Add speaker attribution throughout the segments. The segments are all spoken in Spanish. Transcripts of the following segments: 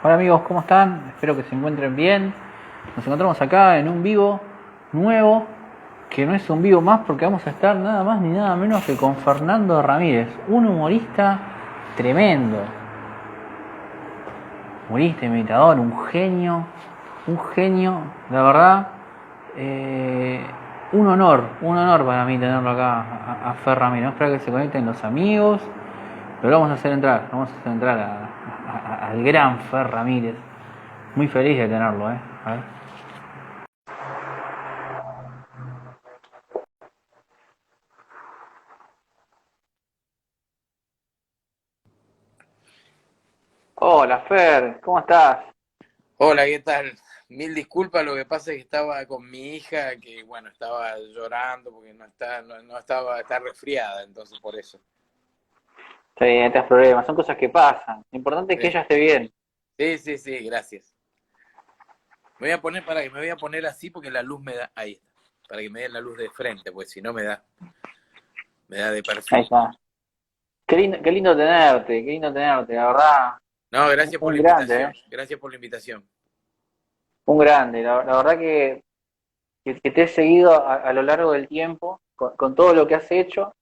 Speaker 1: Hola amigos, ¿cómo están? Espero que se encuentren bien. Nos encontramos acá en un vivo nuevo, que no es un vivo más porque vamos a estar nada más ni nada menos que con Fernando Ramírez, un humorista tremendo. Humorista, imitador, un genio, la verdad. eh, un honor para mí tenerlo acá a Fer Ramírez. Vamos a esperar que se conecten los amigos, pero lo vamos a hacer entrar al gran Fer Ramírez. Muy feliz de tenerlo, ¿eh? A ver. Hola Fer, ¿cómo estás?
Speaker 2: Hola, ¿qué tal? Mil disculpas, lo que pasa es que estaba con mi hija, que bueno, estaba llorando porque no estaba, está resfriada, entonces por eso.
Speaker 1: Sí, no te das problemas, son cosas que pasan. Lo importante es que
Speaker 2: Sí,
Speaker 1: ella esté bien.
Speaker 2: sí, sí, sí, gracias. Me voy a poner así porque la luz me da, ahí está, para que me dé la luz de frente, pues si no me da de
Speaker 1: Ahí
Speaker 2: perfil.
Speaker 1: está. Qué lindo tenerte, la verdad.
Speaker 2: No, gracias por
Speaker 1: Un
Speaker 2: la
Speaker 1: grande, ¿eh?
Speaker 2: invitación, gracias por la invitación.
Speaker 1: Un grande. La verdad que te he seguido a lo largo del tiempo con todo lo que has hecho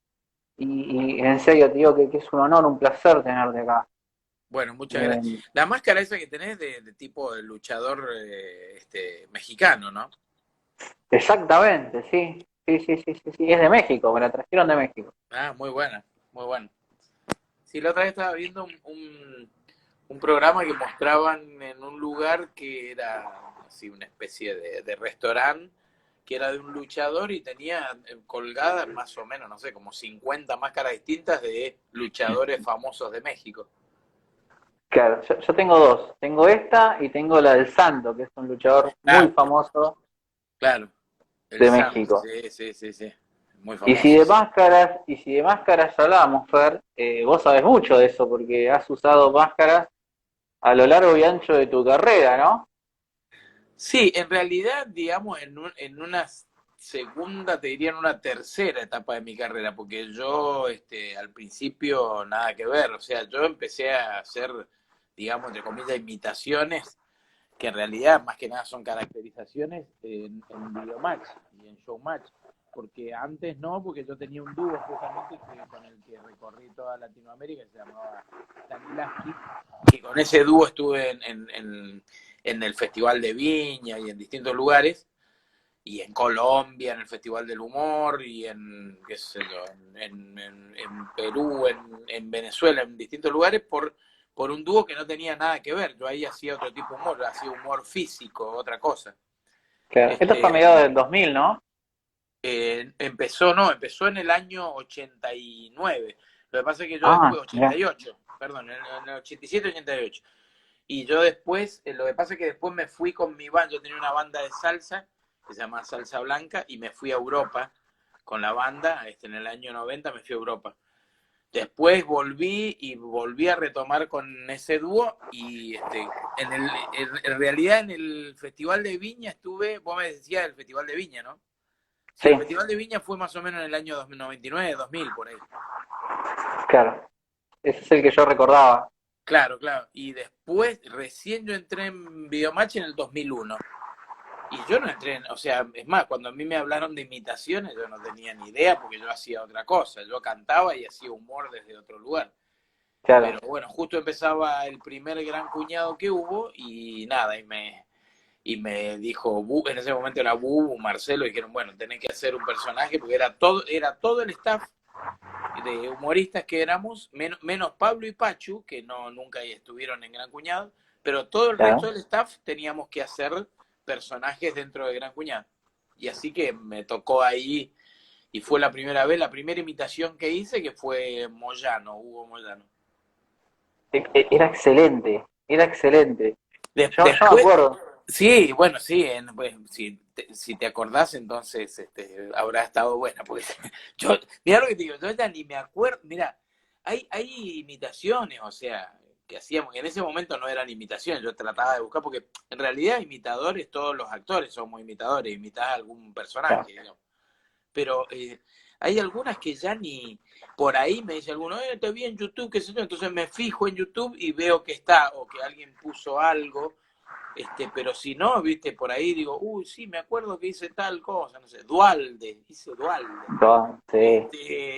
Speaker 1: y en serio te digo que es un honor, un placer tenerte acá.
Speaker 2: Bueno, muchas gracias.
Speaker 1: Eh,
Speaker 2: La máscara esa que tenés de tipo de luchador mexicano, ¿no?
Speaker 1: exactamente, sí. Sí. Es de México, me la trajeron de México.
Speaker 2: Ah, muy buena, muy buena. Sí, la otra vez estaba viendo un programa que mostraban en un lugar que era así una especie de restaurante, que era de un luchador y tenía colgadas más o menos, no sé, como 50 máscaras distintas de luchadores famosos de México.
Speaker 1: Claro, yo tengo dos. Tengo esta y tengo la del Santo, que es un luchador muy
Speaker 2: Ah,
Speaker 1: famoso
Speaker 2: claro, el
Speaker 1: de
Speaker 2: Santo,
Speaker 1: México.
Speaker 2: sí, sí, sí, sí, muy
Speaker 1: Y si
Speaker 2: famoso.
Speaker 1: de máscaras hablábamos, Fer, vos sabés mucho de eso, porque has usado máscaras a lo largo y ancho de tu carrera, ¿no?
Speaker 2: Sí, en realidad, digamos, en una segunda, te diría en una tercera etapa de mi carrera, porque yo al principio nada que ver, o sea, yo empecé a hacer, digamos, entre comillas, imitaciones, que en realidad más que nada son caracterizaciones en Videomatch y en Showmatch, porque antes no, porque yo tenía un dúo justamente con el que recorrí toda Latinoamérica, que se llamaba Stanilaski, que con ese dúo estuve en el Festival de Viña y en distintos lugares, y en Colombia, en el Festival del Humor, y en, qué sé yo, en Perú, en Venezuela, en distintos lugares, por un dúo que no tenía nada que ver. Yo ahí hacía otro tipo de humor, hacía humor físico, otra cosa.
Speaker 1: Claro. Esto fue a
Speaker 2: Este,
Speaker 1: mediados del 2000, ¿no?
Speaker 2: empezó, no, empezó en el año 89. Lo que pasa es que yo
Speaker 1: Ah,
Speaker 2: después,
Speaker 1: mirá,
Speaker 2: 88, perdón, en el 87, 88. Y yo después, lo que pasa es que después me fui con mi banda, yo tenía una banda de salsa que se llama Salsa Blanca y me fui a Europa con la banda, en el año 90 me fui a Europa. Después volví y volví a retomar con ese dúo y en realidad en el Festival de Viña estuve, vos me decías el Festival de Viña, ¿no? Sí,
Speaker 1: sí,
Speaker 2: el Festival de Viña fue más o menos en el año 99, 2000, por ahí.
Speaker 1: claro. Ese es el que yo recordaba.
Speaker 2: Claro, claro. Y después, recién yo entré en Videomatch en el 2001. Y yo no entré, o sea, es más, cuando a mí me hablaron de imitaciones, yo no tenía ni idea porque yo hacía otra cosa. Yo cantaba y hacía humor desde otro lugar.
Speaker 1: Claro.
Speaker 2: Pero bueno, justo empezaba el primer gran cuñado que hubo y nada, y me dijo, en ese momento era Bubu, Marcelo, y dijeron, bueno, tenés que hacer un personaje porque era todo el staff de humoristas que éramos, menos Pablo y Pachu, que no nunca estuvieron en Gran Cuñado, pero todo el resto
Speaker 1: Claro.
Speaker 2: del staff teníamos que hacer personajes dentro de Gran Cuñado. Y así que me tocó ahí, y fue la primera vez, la primera imitación que hice, que fue Moyano, Hugo Moyano.
Speaker 1: Era excelente, era excelente. Yo me
Speaker 2: Después,
Speaker 1: acuerdo.
Speaker 2: sí, bueno, sí, pues, si te acordás, entonces habrá estado buena, porque yo, mira lo que te digo, yo ya ni me acuerdo, mira, hay imitaciones, o sea, que hacíamos, en ese momento no eran imitaciones, yo trataba de buscar, porque en realidad imitadores, todos los actores somos imitadores, imitás a algún personaje,
Speaker 1: Claro.
Speaker 2: digamos. Pero hay algunas que ya ni por ahí me dice alguno, te vi en YouTube, qué sé yo, entonces me fijo en YouTube y veo que está, o que alguien puso algo, pero si no, viste, por ahí digo, uy, sí, me acuerdo que hice tal cosa, no sé, hice Dualde,
Speaker 3: Sí.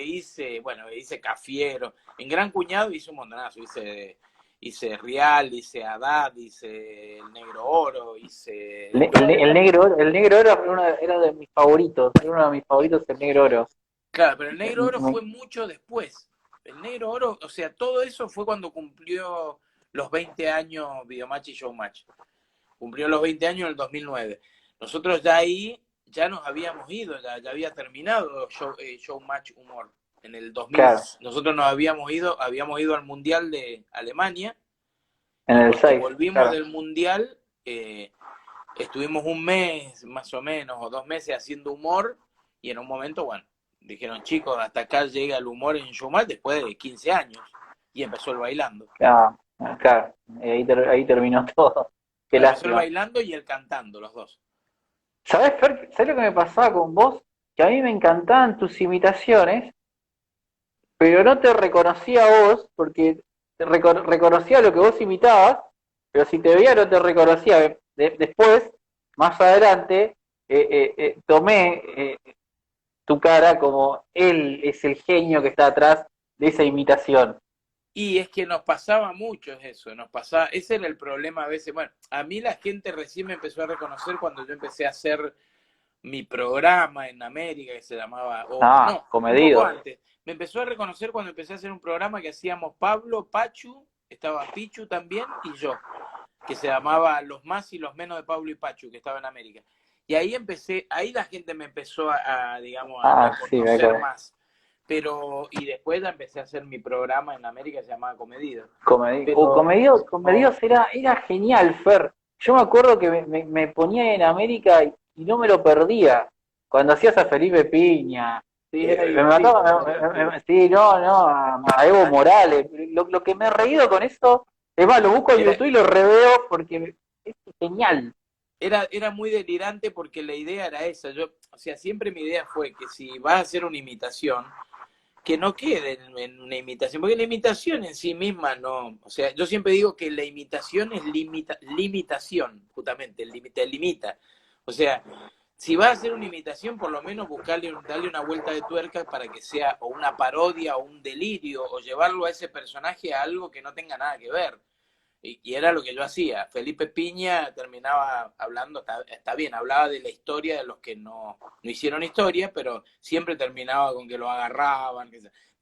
Speaker 2: hice Cafiero, en Gran Cuñado hice un montonazo, hice Real, hice Haddad, hice El Negro Oro, hice de todo.
Speaker 3: El negro oro era de mis favoritos, era uno de mis favoritos el negro oro.
Speaker 2: Claro, pero el Negro Oro fue mucho después. El Negro Oro, o sea, todo eso fue cuando cumplió los 20 años Videomatch y Showmatch. Cumplió los 20 años en el 2009. Nosotros ya ahí, ya nos habíamos ido, ya había terminado Showmatch Humor. En el 2000,
Speaker 3: Claro.
Speaker 2: Nosotros habíamos ido al Mundial de Alemania,
Speaker 3: En
Speaker 2: y
Speaker 3: el
Speaker 2: cuando
Speaker 3: 6,
Speaker 2: volvimos
Speaker 3: claro.
Speaker 2: del Mundial, estuvimos un mes, más o menos, o 2 meses haciendo humor, y en un momento, bueno, dijeron, chicos, hasta acá llega el humor en Showmatch después de 15 años, y empezó el bailando.
Speaker 3: Claro, claro. Ahí terminó todo. Qué
Speaker 2: Empezó el
Speaker 3: lástima.
Speaker 2: bailando y el cantando, los dos.
Speaker 3: ¿Sabés, Fer? ¿Sabés lo que me pasaba con vos? Que a mí me encantaban tus imitaciones, pero no te reconocía a vos, porque reconocía lo que vos imitabas, pero si te veía no te reconocía. Después, más adelante, tomé tu cara como él es el genio que está atrás de esa imitación.
Speaker 2: Y es que nos pasaba mucho eso, ese era el problema a veces. Bueno, a mí la gente recién me empezó a reconocer cuando yo empecé a hacer mi programa en América que se llamaba, no, un poco
Speaker 3: Comedido.
Speaker 2: antes. Me empezó a reconocer cuando empecé a hacer un programa que hacíamos Pablo, Pachu, estaba Pichu también y yo, que se llamaba Los Más y los Menos de Pablo y Pachu, que estaba en América. Y ahí ahí la gente me empezó digamos, a
Speaker 3: Sí, me
Speaker 2: reconocer
Speaker 3: acuerdo.
Speaker 2: más. Y después ya empecé a hacer mi programa en América que se llamaba Comedido.
Speaker 3: Comedidos era genial, Fer. Yo me acuerdo que me ponía en América y no me lo perdía. Cuando hacías a Felipe Piña,
Speaker 2: Sí, era
Speaker 3: me mataba,
Speaker 2: divertido.
Speaker 3: sí, no, a Evo Morales. Lo que me he reído con esto, es más, lo busco en
Speaker 2: Era,
Speaker 3: YouTube y lo reveo porque es genial.
Speaker 2: era muy delirante porque la idea era esa. O sea, siempre mi idea fue que si vas a hacer una imitación, que no quede en una imitación, porque la imitación en sí misma no, o sea, yo siempre digo que la imitación es limitación, justamente, te limita. O sea, si vas a hacer una imitación, por lo menos darle una vuelta de tuerca para que sea o una parodia o un delirio, o llevarlo a ese personaje a algo que no tenga nada que ver. Y era lo que yo hacía. Felipe Piña terminaba hablando, está bien, hablaba de la historia de los que no hicieron historia, pero siempre terminaba con que lo agarraban.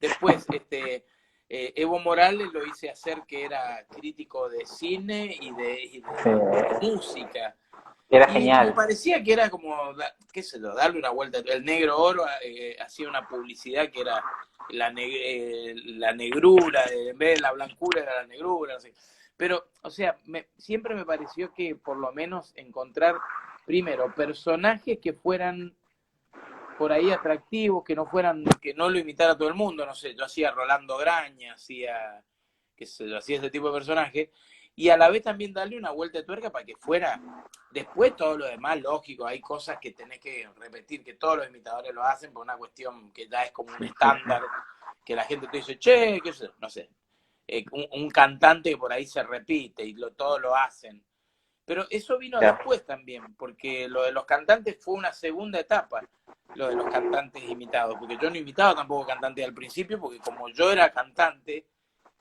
Speaker 2: Después, Evo Morales lo hice hacer que era crítico de cine y de música.
Speaker 3: Era
Speaker 2: Y me
Speaker 3: genial.
Speaker 2: parecía que era como, qué sé yo, darle una vuelta. El Negro Oro hacía una publicidad que era la negrura, en vez de la blancura era la negrura, no sé. Pero, o sea, siempre me pareció que por lo menos encontrar, primero, personajes que fueran por ahí atractivos, que no lo imitara todo el mundo, no sé, yo hacía Rolando Graña, qué sé yo, hacía ese tipo de personaje, y a la vez también darle una vuelta de tuerca para que fuera, después todo lo demás, lógico, hay cosas que tenés que repetir, que todos los imitadores lo hacen por una cuestión que ya es como un estándar, que la gente te dice, che, qué sé, no sé, un cantante que por ahí se repite y todos lo hacen. Pero eso vino después también, porque lo de los cantantes fue una segunda etapa, lo de los cantantes imitados, porque yo no imitaba tampoco cantantes al principio, porque como yo era cantante,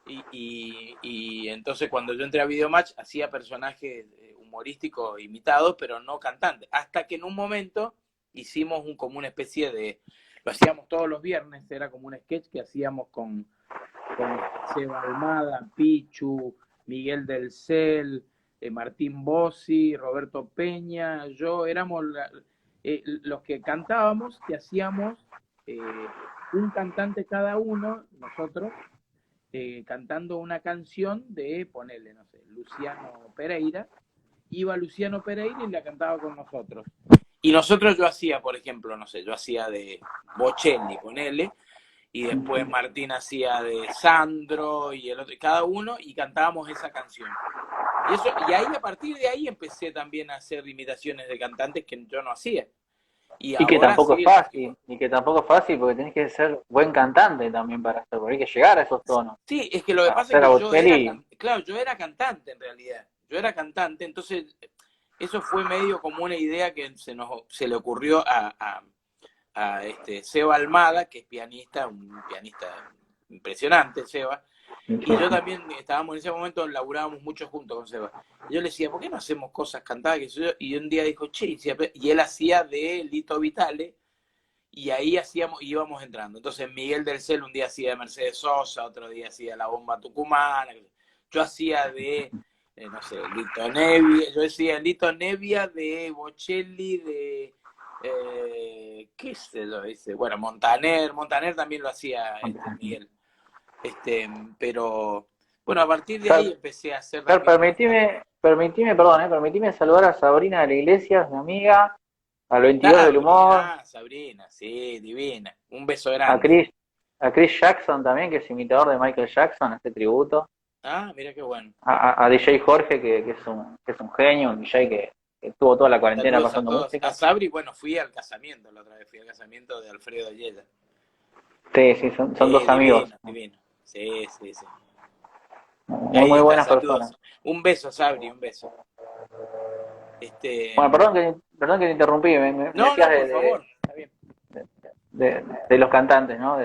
Speaker 2: y entonces cuando yo entré a Videomatch hacía personajes humorísticos imitados, pero no cantantes, hasta que en un momento hicimos como una especie lo hacíamos todos los viernes, era como un sketch que hacíamos con Seba Almada, Pichu, Miguel del Cel, Martín Bossi, Roberto Peña, yo éramos los que cantábamos, que hacíamos un cantante cada uno, nosotros, cantando una canción de, ponerle, no sé, Luciano Pereira, iba Luciano Pereira y la cantaba con nosotros. Y nosotros yo hacía, por ejemplo, no sé, yo hacía de Bocelli, ponele, y después Martín hacía de Sandro y el otro, cada uno, y cantábamos esa canción. Y ahí, a partir de ahí, empecé también a hacer imitaciones de cantantes que yo no hacía. Y
Speaker 3: Y que
Speaker 2: ahora
Speaker 3: tampoco es
Speaker 2: sí,
Speaker 3: fácil, y que tampoco es fácil porque tenés que ser buen cantante también para hacerlo, hay que llegar a esos tonos.
Speaker 2: sí, es que lo que pasa es
Speaker 3: Hacer a
Speaker 2: que
Speaker 3: Bocelli,
Speaker 2: claro, yo era cantante en realidad. Yo era cantante, entonces eso fue medio como una idea que se le ocurrió a Seba Almada, que es pianista, un pianista impresionante, Seba. Y yo también estábamos en ese momento, laburábamos mucho juntos con Seba. Y yo le decía, ¿por qué no hacemos cosas cantadas? Y un día dijo, che, y él hacía de Lito Vitale, y ahí íbamos entrando. Entonces Miguel del Cel un día hacía de Mercedes Sosa, otro día hacía La Bomba Tucumana, yo hacía de, no sé, Lito Nevia, yo decía Lito Nevia de Bocelli, de, qué sé yo, dice, bueno, Montaner también lo hacía Miguel. Pero, bueno, a partir de ahí empecé a hacer
Speaker 3: Fer,
Speaker 2: también.
Speaker 3: permitime saludar a Sabrina de la Iglesia, mi amiga, al 22 del humor,
Speaker 2: Sabrina, sí, divina. Un beso
Speaker 3: a
Speaker 2: grande.
Speaker 3: Chris, a Chris Jackson también, que es imitador de Michael Jackson, este tributo,
Speaker 2: Ah, mira qué bueno.
Speaker 3: a DJ Jorge, que es un genio, un DJ que estuvo toda la cuarentena
Speaker 2: Saludos a
Speaker 3: pasando
Speaker 2: todos. A
Speaker 3: música.
Speaker 2: Sabri, bueno, fui al casamiento la otra vez, fui al casamiento de Alfredo Yella.
Speaker 3: Sí, sí, son dos amigos,
Speaker 2: Divino, divino. Sí, sí, sí.
Speaker 3: muy,
Speaker 2: Ahí
Speaker 3: muy
Speaker 2: está,
Speaker 3: buenas personas.
Speaker 2: saludos. Un beso, Sabri, un beso.
Speaker 3: Bueno, perdón que te interrumpí, me
Speaker 2: No,
Speaker 3: decías
Speaker 2: no, por favor. Está bien.
Speaker 3: de los cantantes, ¿no?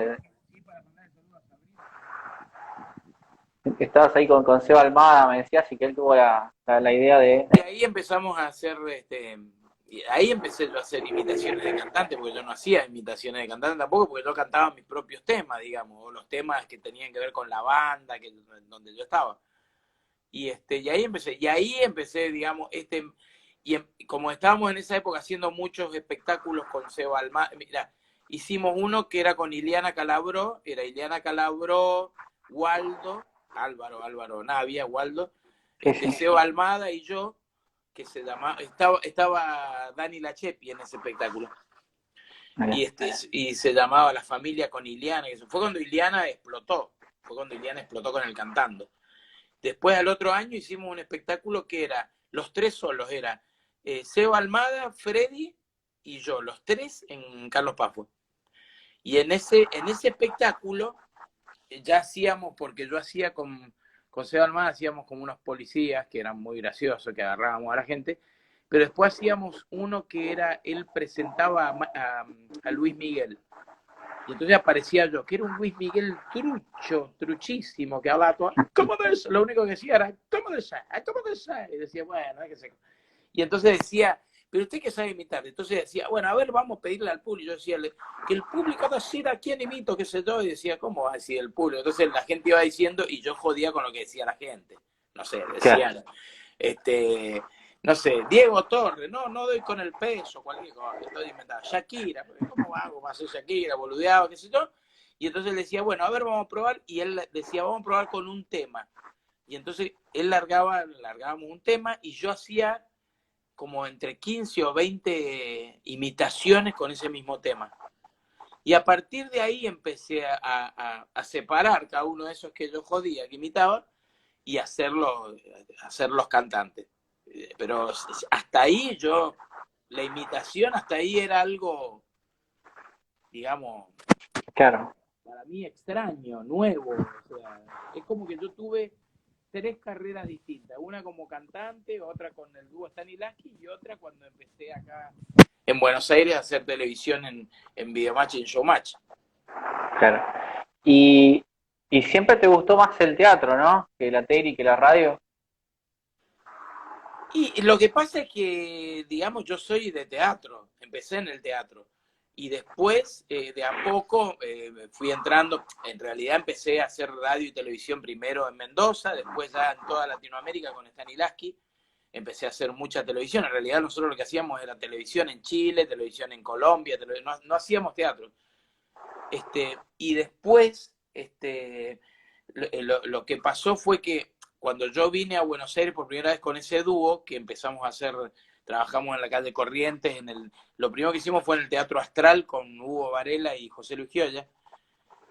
Speaker 3: Estabas ahí con Seba Almada, me decías, y que él tuvo la idea de...
Speaker 2: Y ahí empezamos a hacer, y ahí empecé yo a hacer imitaciones de cantante, porque yo no hacía imitaciones de cantante tampoco, porque yo cantaba mis propios temas, digamos, o los temas que tenían que ver con la banda, donde yo estaba. Y ahí empecé, digamos, como estábamos en esa época haciendo muchos espectáculos con Seba Almada, mira, hicimos uno que era con Iliana Calabró, era Iliana Calabró, Waldo, Álvaro Navia, Waldo,
Speaker 3: Sí, sí.
Speaker 2: Seba Almada y yo, que se llamaba, estaba Dani Lachepi en ese espectáculo. Y se llamaba La Familia con Iliana, y eso fue cuando Iliana explotó, con el cantando. Después al otro año hicimos un espectáculo que era, los tres solos, era Seba Almada, Freddy y yo, los tres en Carlos Paz. Y en ese espectáculo ya hacíamos, porque yo hacía con Seba Almada, hacíamos como unos policías que eran muy graciosos, que agarrábamos a la gente, pero después hacíamos uno que era, él presentaba a Luis Miguel. Y entonces aparecía yo, que era un Luis Miguel truchísimo, que hablaba todo, ¿cómo de eso? Lo único que decía era, ¿cómo de eso? ¿Cómo de eso? Y decía, bueno, hay que ser. Y entonces decía, pero usted que sabe imitar. Entonces decía, bueno, a ver, vamos a pedirle al público. Yo decía, que el público decida a quién imito, qué sé yo. Y decía, ¿cómo va a decir el público? Entonces la gente iba diciendo y yo jodía con lo que decía la gente. No sé, decía, no sé, Diego Torres, no doy con el peso, cualquier cosa, estoy inventando. Shakira, ¿cómo hago para hacer Shakira? Boludeado, qué sé yo. Y entonces le decía, bueno, a ver, vamos a probar. Y él decía, vamos a probar con un tema. Y entonces él largábamos un tema y yo hacía como entre 15 o 20 imitaciones con ese mismo tema. Y a partir de ahí empecé a separar cada uno de esos que yo jodía, que imitaba, y hacerlos cantantes. Pero hasta ahí la imitación hasta ahí era algo, digamos,
Speaker 3: Claro.
Speaker 2: para mí extraño, nuevo. O sea, es como que yo tuve tres carreras distintas, una como cantante, otra con el dúo Stanislavski y otra cuando empecé acá en Buenos Aires a hacer televisión en Videomatch y en Showmatch.
Speaker 3: Claro. Y, y siempre te gustó más el teatro, ¿no? Que la tele y que la radio.
Speaker 2: Y lo que pasa es que, digamos, yo soy de teatro, empecé en el teatro. Y después, de a poco, fui entrando, en realidad empecé a hacer radio y televisión primero en Mendoza, después ya en toda Latinoamérica con Stanislavski, empecé a hacer mucha televisión. En realidad nosotros lo que hacíamos era televisión en Chile, televisión en Colombia, no hacíamos teatro. Y después, lo que pasó fue que cuando yo vine a Buenos Aires por primera vez con ese dúo, que empezamos a hacer, trabajamos en la calle Corrientes, lo primero que hicimos fue en el Teatro Astral con Hugo Varela y José Luis Gioia,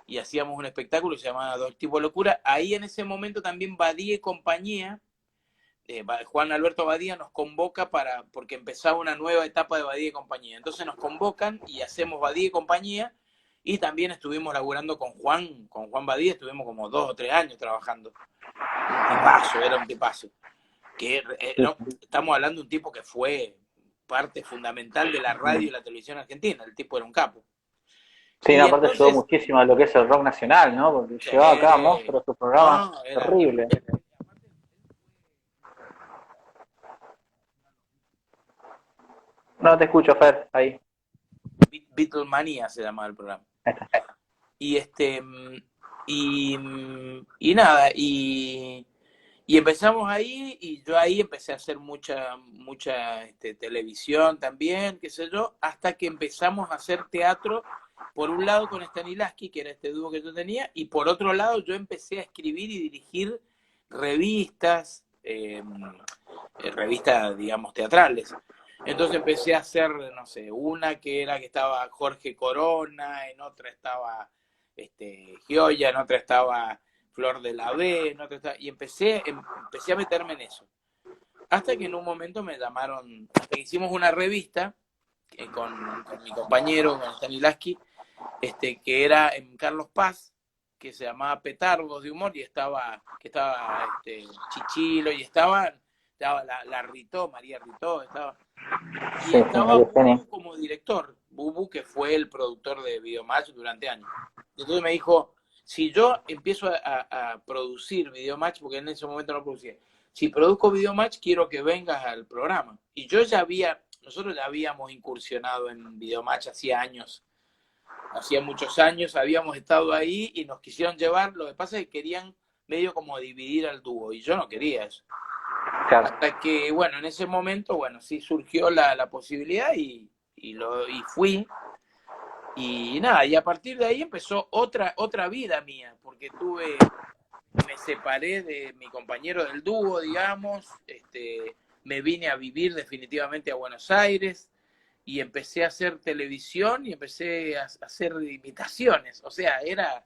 Speaker 2: y hacíamos un espectáculo que se llamaba Dos Tipos de Locura. Ahí en ese momento también Badía y compañía Juan Alberto Badía nos convoca porque empezaba una nueva etapa de Badía y compañía. Entonces nos convocan y hacemos Badía y compañía, y también estuvimos laburando con Juan Badía, estuvimos como 2 o 3 años trabajando. Un tipazo, era un tipazo. No, estamos hablando de un tipo que fue parte fundamental de la radio y la televisión argentina. El tipo era un capo.
Speaker 3: Sí,
Speaker 2: Y
Speaker 3: aparte
Speaker 2: entonces,
Speaker 3: ayudó muchísimo a lo que es el rock nacional, ¿no? Porque llevaba acá a monstruos, sus programas terribles. No te escucho, Fer, ahí.
Speaker 2: Beatlemania se llamaba el programa. Y y nada, y empezamos ahí, y yo ahí empecé a hacer mucha televisión también, qué sé yo, hasta que empezamos a hacer teatro, por un lado con Stanislavski, que era este dúo que yo tenía, y por otro lado yo empecé a escribir y dirigir revistas, revistas, digamos, teatrales. Entonces empecé a hacer, no sé, una que estaba Jorge Corona, en otra estaba Gioia, en otra estaba Flor de la B, en otra estaba, y empecé a meterme en eso. Hasta que en un momento me llamaron, hasta que hicimos una revista con mi compañero, con Stanislavski, que era en Carlos Paz, que se llamaba Petardos de Humor, y estaba Chichilo, y estaba la Ritó, María Ritó, y
Speaker 3: Sí,
Speaker 2: estaba Bubu como director, Bubu, que fue el productor de Videomatch durante años. Y entonces me dijo, si yo empiezo a producir Videomatch, porque en ese momento no producía, si produzco Videomatch, quiero que vengas al programa. Y nosotros ya habíamos incursionado en Videomatch hacía muchos años, habíamos estado ahí y nos quisieron llevar. Lo que pasa es que querían medio como dividir al dúo, y yo no quería eso. Claro. Hasta que, bueno, en ese momento, bueno, sí surgió la posibilidad, y fui. Y nada, y a partir de ahí empezó otra vida mía, porque me separé de mi compañero del dúo, digamos, me vine a vivir definitivamente a Buenos Aires, y empecé a hacer televisión, y empecé a hacer imitaciones. O sea, era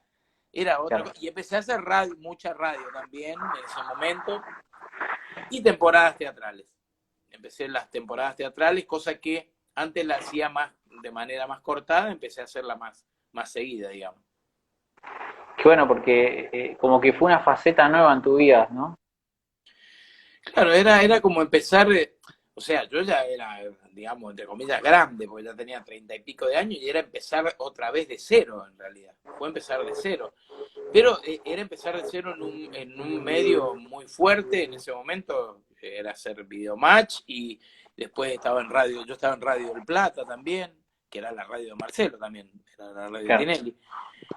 Speaker 2: otra cosa. Y empecé a hacer mucha radio también en ese momento, y temporadas teatrales. Empecé las temporadas teatrales, cosa que antes la hacía de manera más cortada, empecé a hacerla más seguida, digamos.
Speaker 3: Qué bueno, porque como que fue una faceta nueva en tu vida, ¿no?
Speaker 2: Claro, era como empezar, o sea, yo ya era, digamos, entre comillas, grande, porque ya tenía 30 y pico de años, y era empezar otra vez de cero, en realidad. Fue empezar de cero. Pero era empezar de cero en un medio muy fuerte. En ese momento era hacer Videomatch, y después estaba en radio. Yo estaba en Radio del Plata también, que era la radio de Marcelo también, era la radio de Tinelli.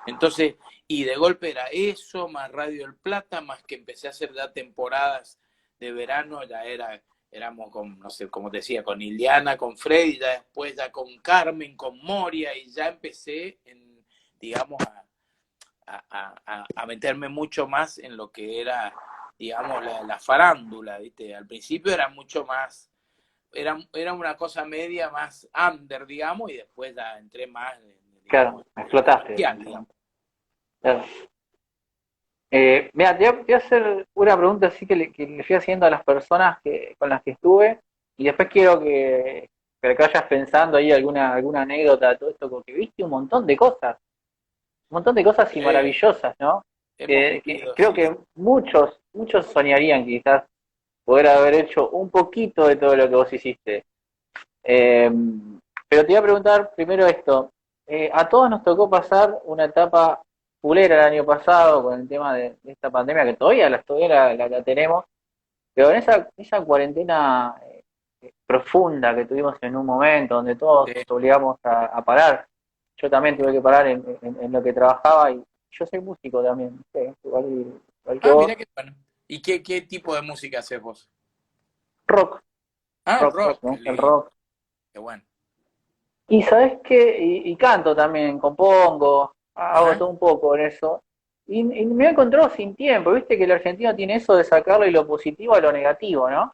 Speaker 2: Entonces, y de golpe era eso, más Radio del Plata, más que empecé a hacer ya temporadas de verano, ya éramos con, no sé, como te decía, con Iliana, con Freddy, ya después ya con Carmen, con Moria, y ya empecé, digamos, a meterme mucho más en lo que era, digamos, la farándula, ¿viste? Al principio era mucho más, era una cosa media más under, digamos, y después ya entré más,
Speaker 3: digamos, claro, explotaste. Digamos. Claro. Mira, te voy a hacer una pregunta así que le fui haciendo a las personas con las que estuve, y después quiero que vayas pensando ahí alguna anécdota de todo esto, porque viste un montón de cosas y maravillosas, ¿no? Creo que muchos soñarían quizás poder haber hecho un poquito de todo lo que vos hiciste. Pero te iba a preguntar primero esto. A todos nos tocó pasar una etapa fulera el año pasado con el tema de esta pandemia, que todavía la tenemos, pero en esa cuarentena profunda que tuvimos en un momento, donde todos nos obligamos a parar. Yo también tuve que parar en lo que trabajaba, y yo soy músico también, ¿sí? Igual que vos.
Speaker 2: Mirá qué bueno. ¿Y qué tipo de música haces vos?
Speaker 3: Rock.
Speaker 2: Rock.
Speaker 3: Me gusta el rock.
Speaker 2: Qué bueno.
Speaker 3: Y sabes qué, y canto también, compongo, hago todo un poco en eso. Y me he encontrado sin tiempo, viste que el argentino tiene eso de sacarle lo positivo a lo negativo, ¿no?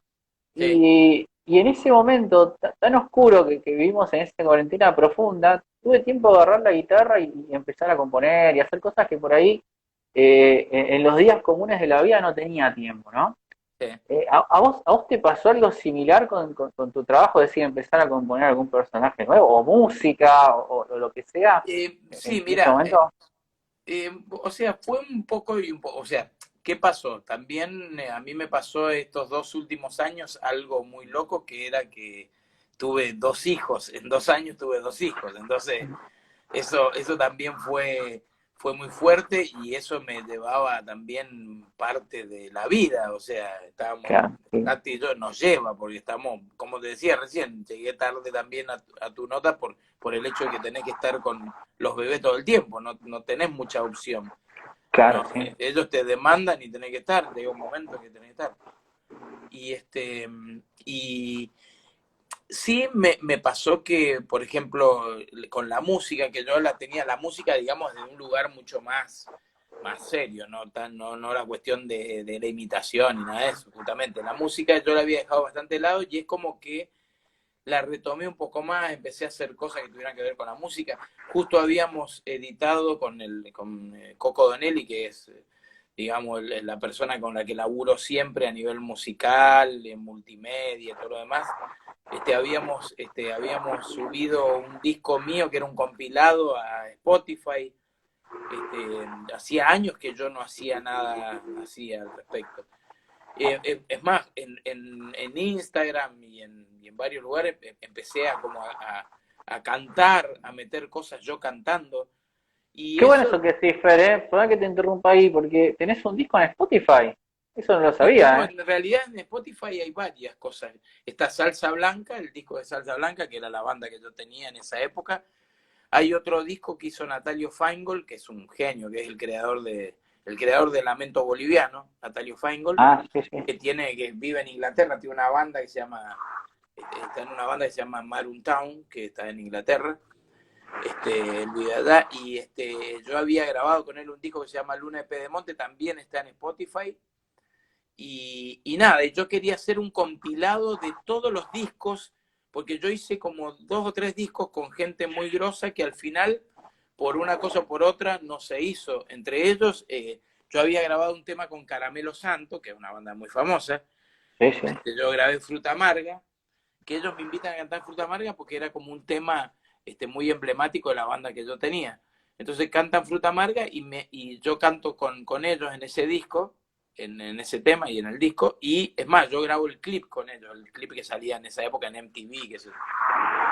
Speaker 3: Sí. Y en ese momento tan oscuro que vivimos en esa cuarentena profunda, tuve tiempo de agarrar la guitarra y empezar a componer y hacer cosas que por ahí en los días comunes de la vida no tenía tiempo, ¿no? ¿A vos te pasó algo similar con tu trabajo? Es decir, empezar a componer algún personaje nuevo, o música, o lo que sea,
Speaker 2: Sí,
Speaker 3: en ese
Speaker 2: mira,
Speaker 3: momento?
Speaker 2: o sea, fue un poco y un poco, o sea, ¿qué pasó? También a mí me pasó estos 2 últimos años algo muy loco, que era que tuve 2 hijos, en 2 años tuve 2 hijos, entonces eso también fue muy fuerte y eso me llevaba también parte de la vida, o sea, estábamos,
Speaker 3: Claro, sí,
Speaker 2: Nati y yo nos lleva, porque estamos, como te decía recién, llegué tarde también a tu nota por el hecho de que tenés que estar con los bebés todo el tiempo, no tenés mucha opción.
Speaker 3: claro,
Speaker 2: No,
Speaker 3: sí.
Speaker 2: ellos te demandan y tenés que estar, llega un momento que tenés que estar. Y y sí me pasó que, por ejemplo, con la música, que yo la tenía, la música, digamos, de un lugar mucho más serio, no la cuestión de la imitación y nada de eso, justamente. La música yo la había dejado bastante de lado y es como que la retomé un poco más, empecé a hacer cosas que tuvieran que ver con la música. Justo habíamos editado con Coco Donelli, que es, digamos, la persona con la que laburo siempre a nivel musical, en multimedia y todo lo demás. Habíamos subido un disco mío que era un compilado a Spotify. Hacía años que yo no hacía nada así al respecto. Es más, en Instagram y en varios lugares empecé a como a cantar, a meter cosas yo cantando. Y
Speaker 3: Qué bueno
Speaker 2: eso,
Speaker 3: eso que decís, Fer, ¿eh? Perdón que te interrumpa ahí, porque tenés un disco en Spotify. Eso no lo
Speaker 2: tengo,
Speaker 3: sabía, ¿eh?
Speaker 2: en realidad en Spotify hay varias cosas. Está Salsa Blanca, el disco de Salsa Blanca, que era la banda que yo tenía en esa época. Hay otro disco que hizo Natalio Feingold, que es un genio, que es el creador de Lamento Boliviano, Natalio Feingold,
Speaker 3: Ah, sí, sí.
Speaker 2: que vive en Inglaterra, tiene una banda que se llama, está en una banda que se llama Maroon Town, que está en Inglaterra, él vive allá, y yo había grabado con él un disco que se llama Luna de Pedemonte, también está en Spotify, y nada, yo quería hacer un compilado de todos los discos, porque yo hice como 2 o 3 discos con gente muy grosa que al final, por una cosa o por otra, no se hizo. Entre ellos, yo había grabado un tema con Caramelo Santo, que es una banda muy famosa.
Speaker 3: Sí, sí.
Speaker 2: Yo grabé Fruta Amarga, que ellos me invitan a cantar Fruta Amarga porque era como un tema muy emblemático de la banda que yo tenía. Entonces cantan Fruta Amarga y yo canto con ellos en ese disco, en ese tema y en el disco. Y es más, yo grabo el clip con ellos, el clip que salía en esa época en MTV.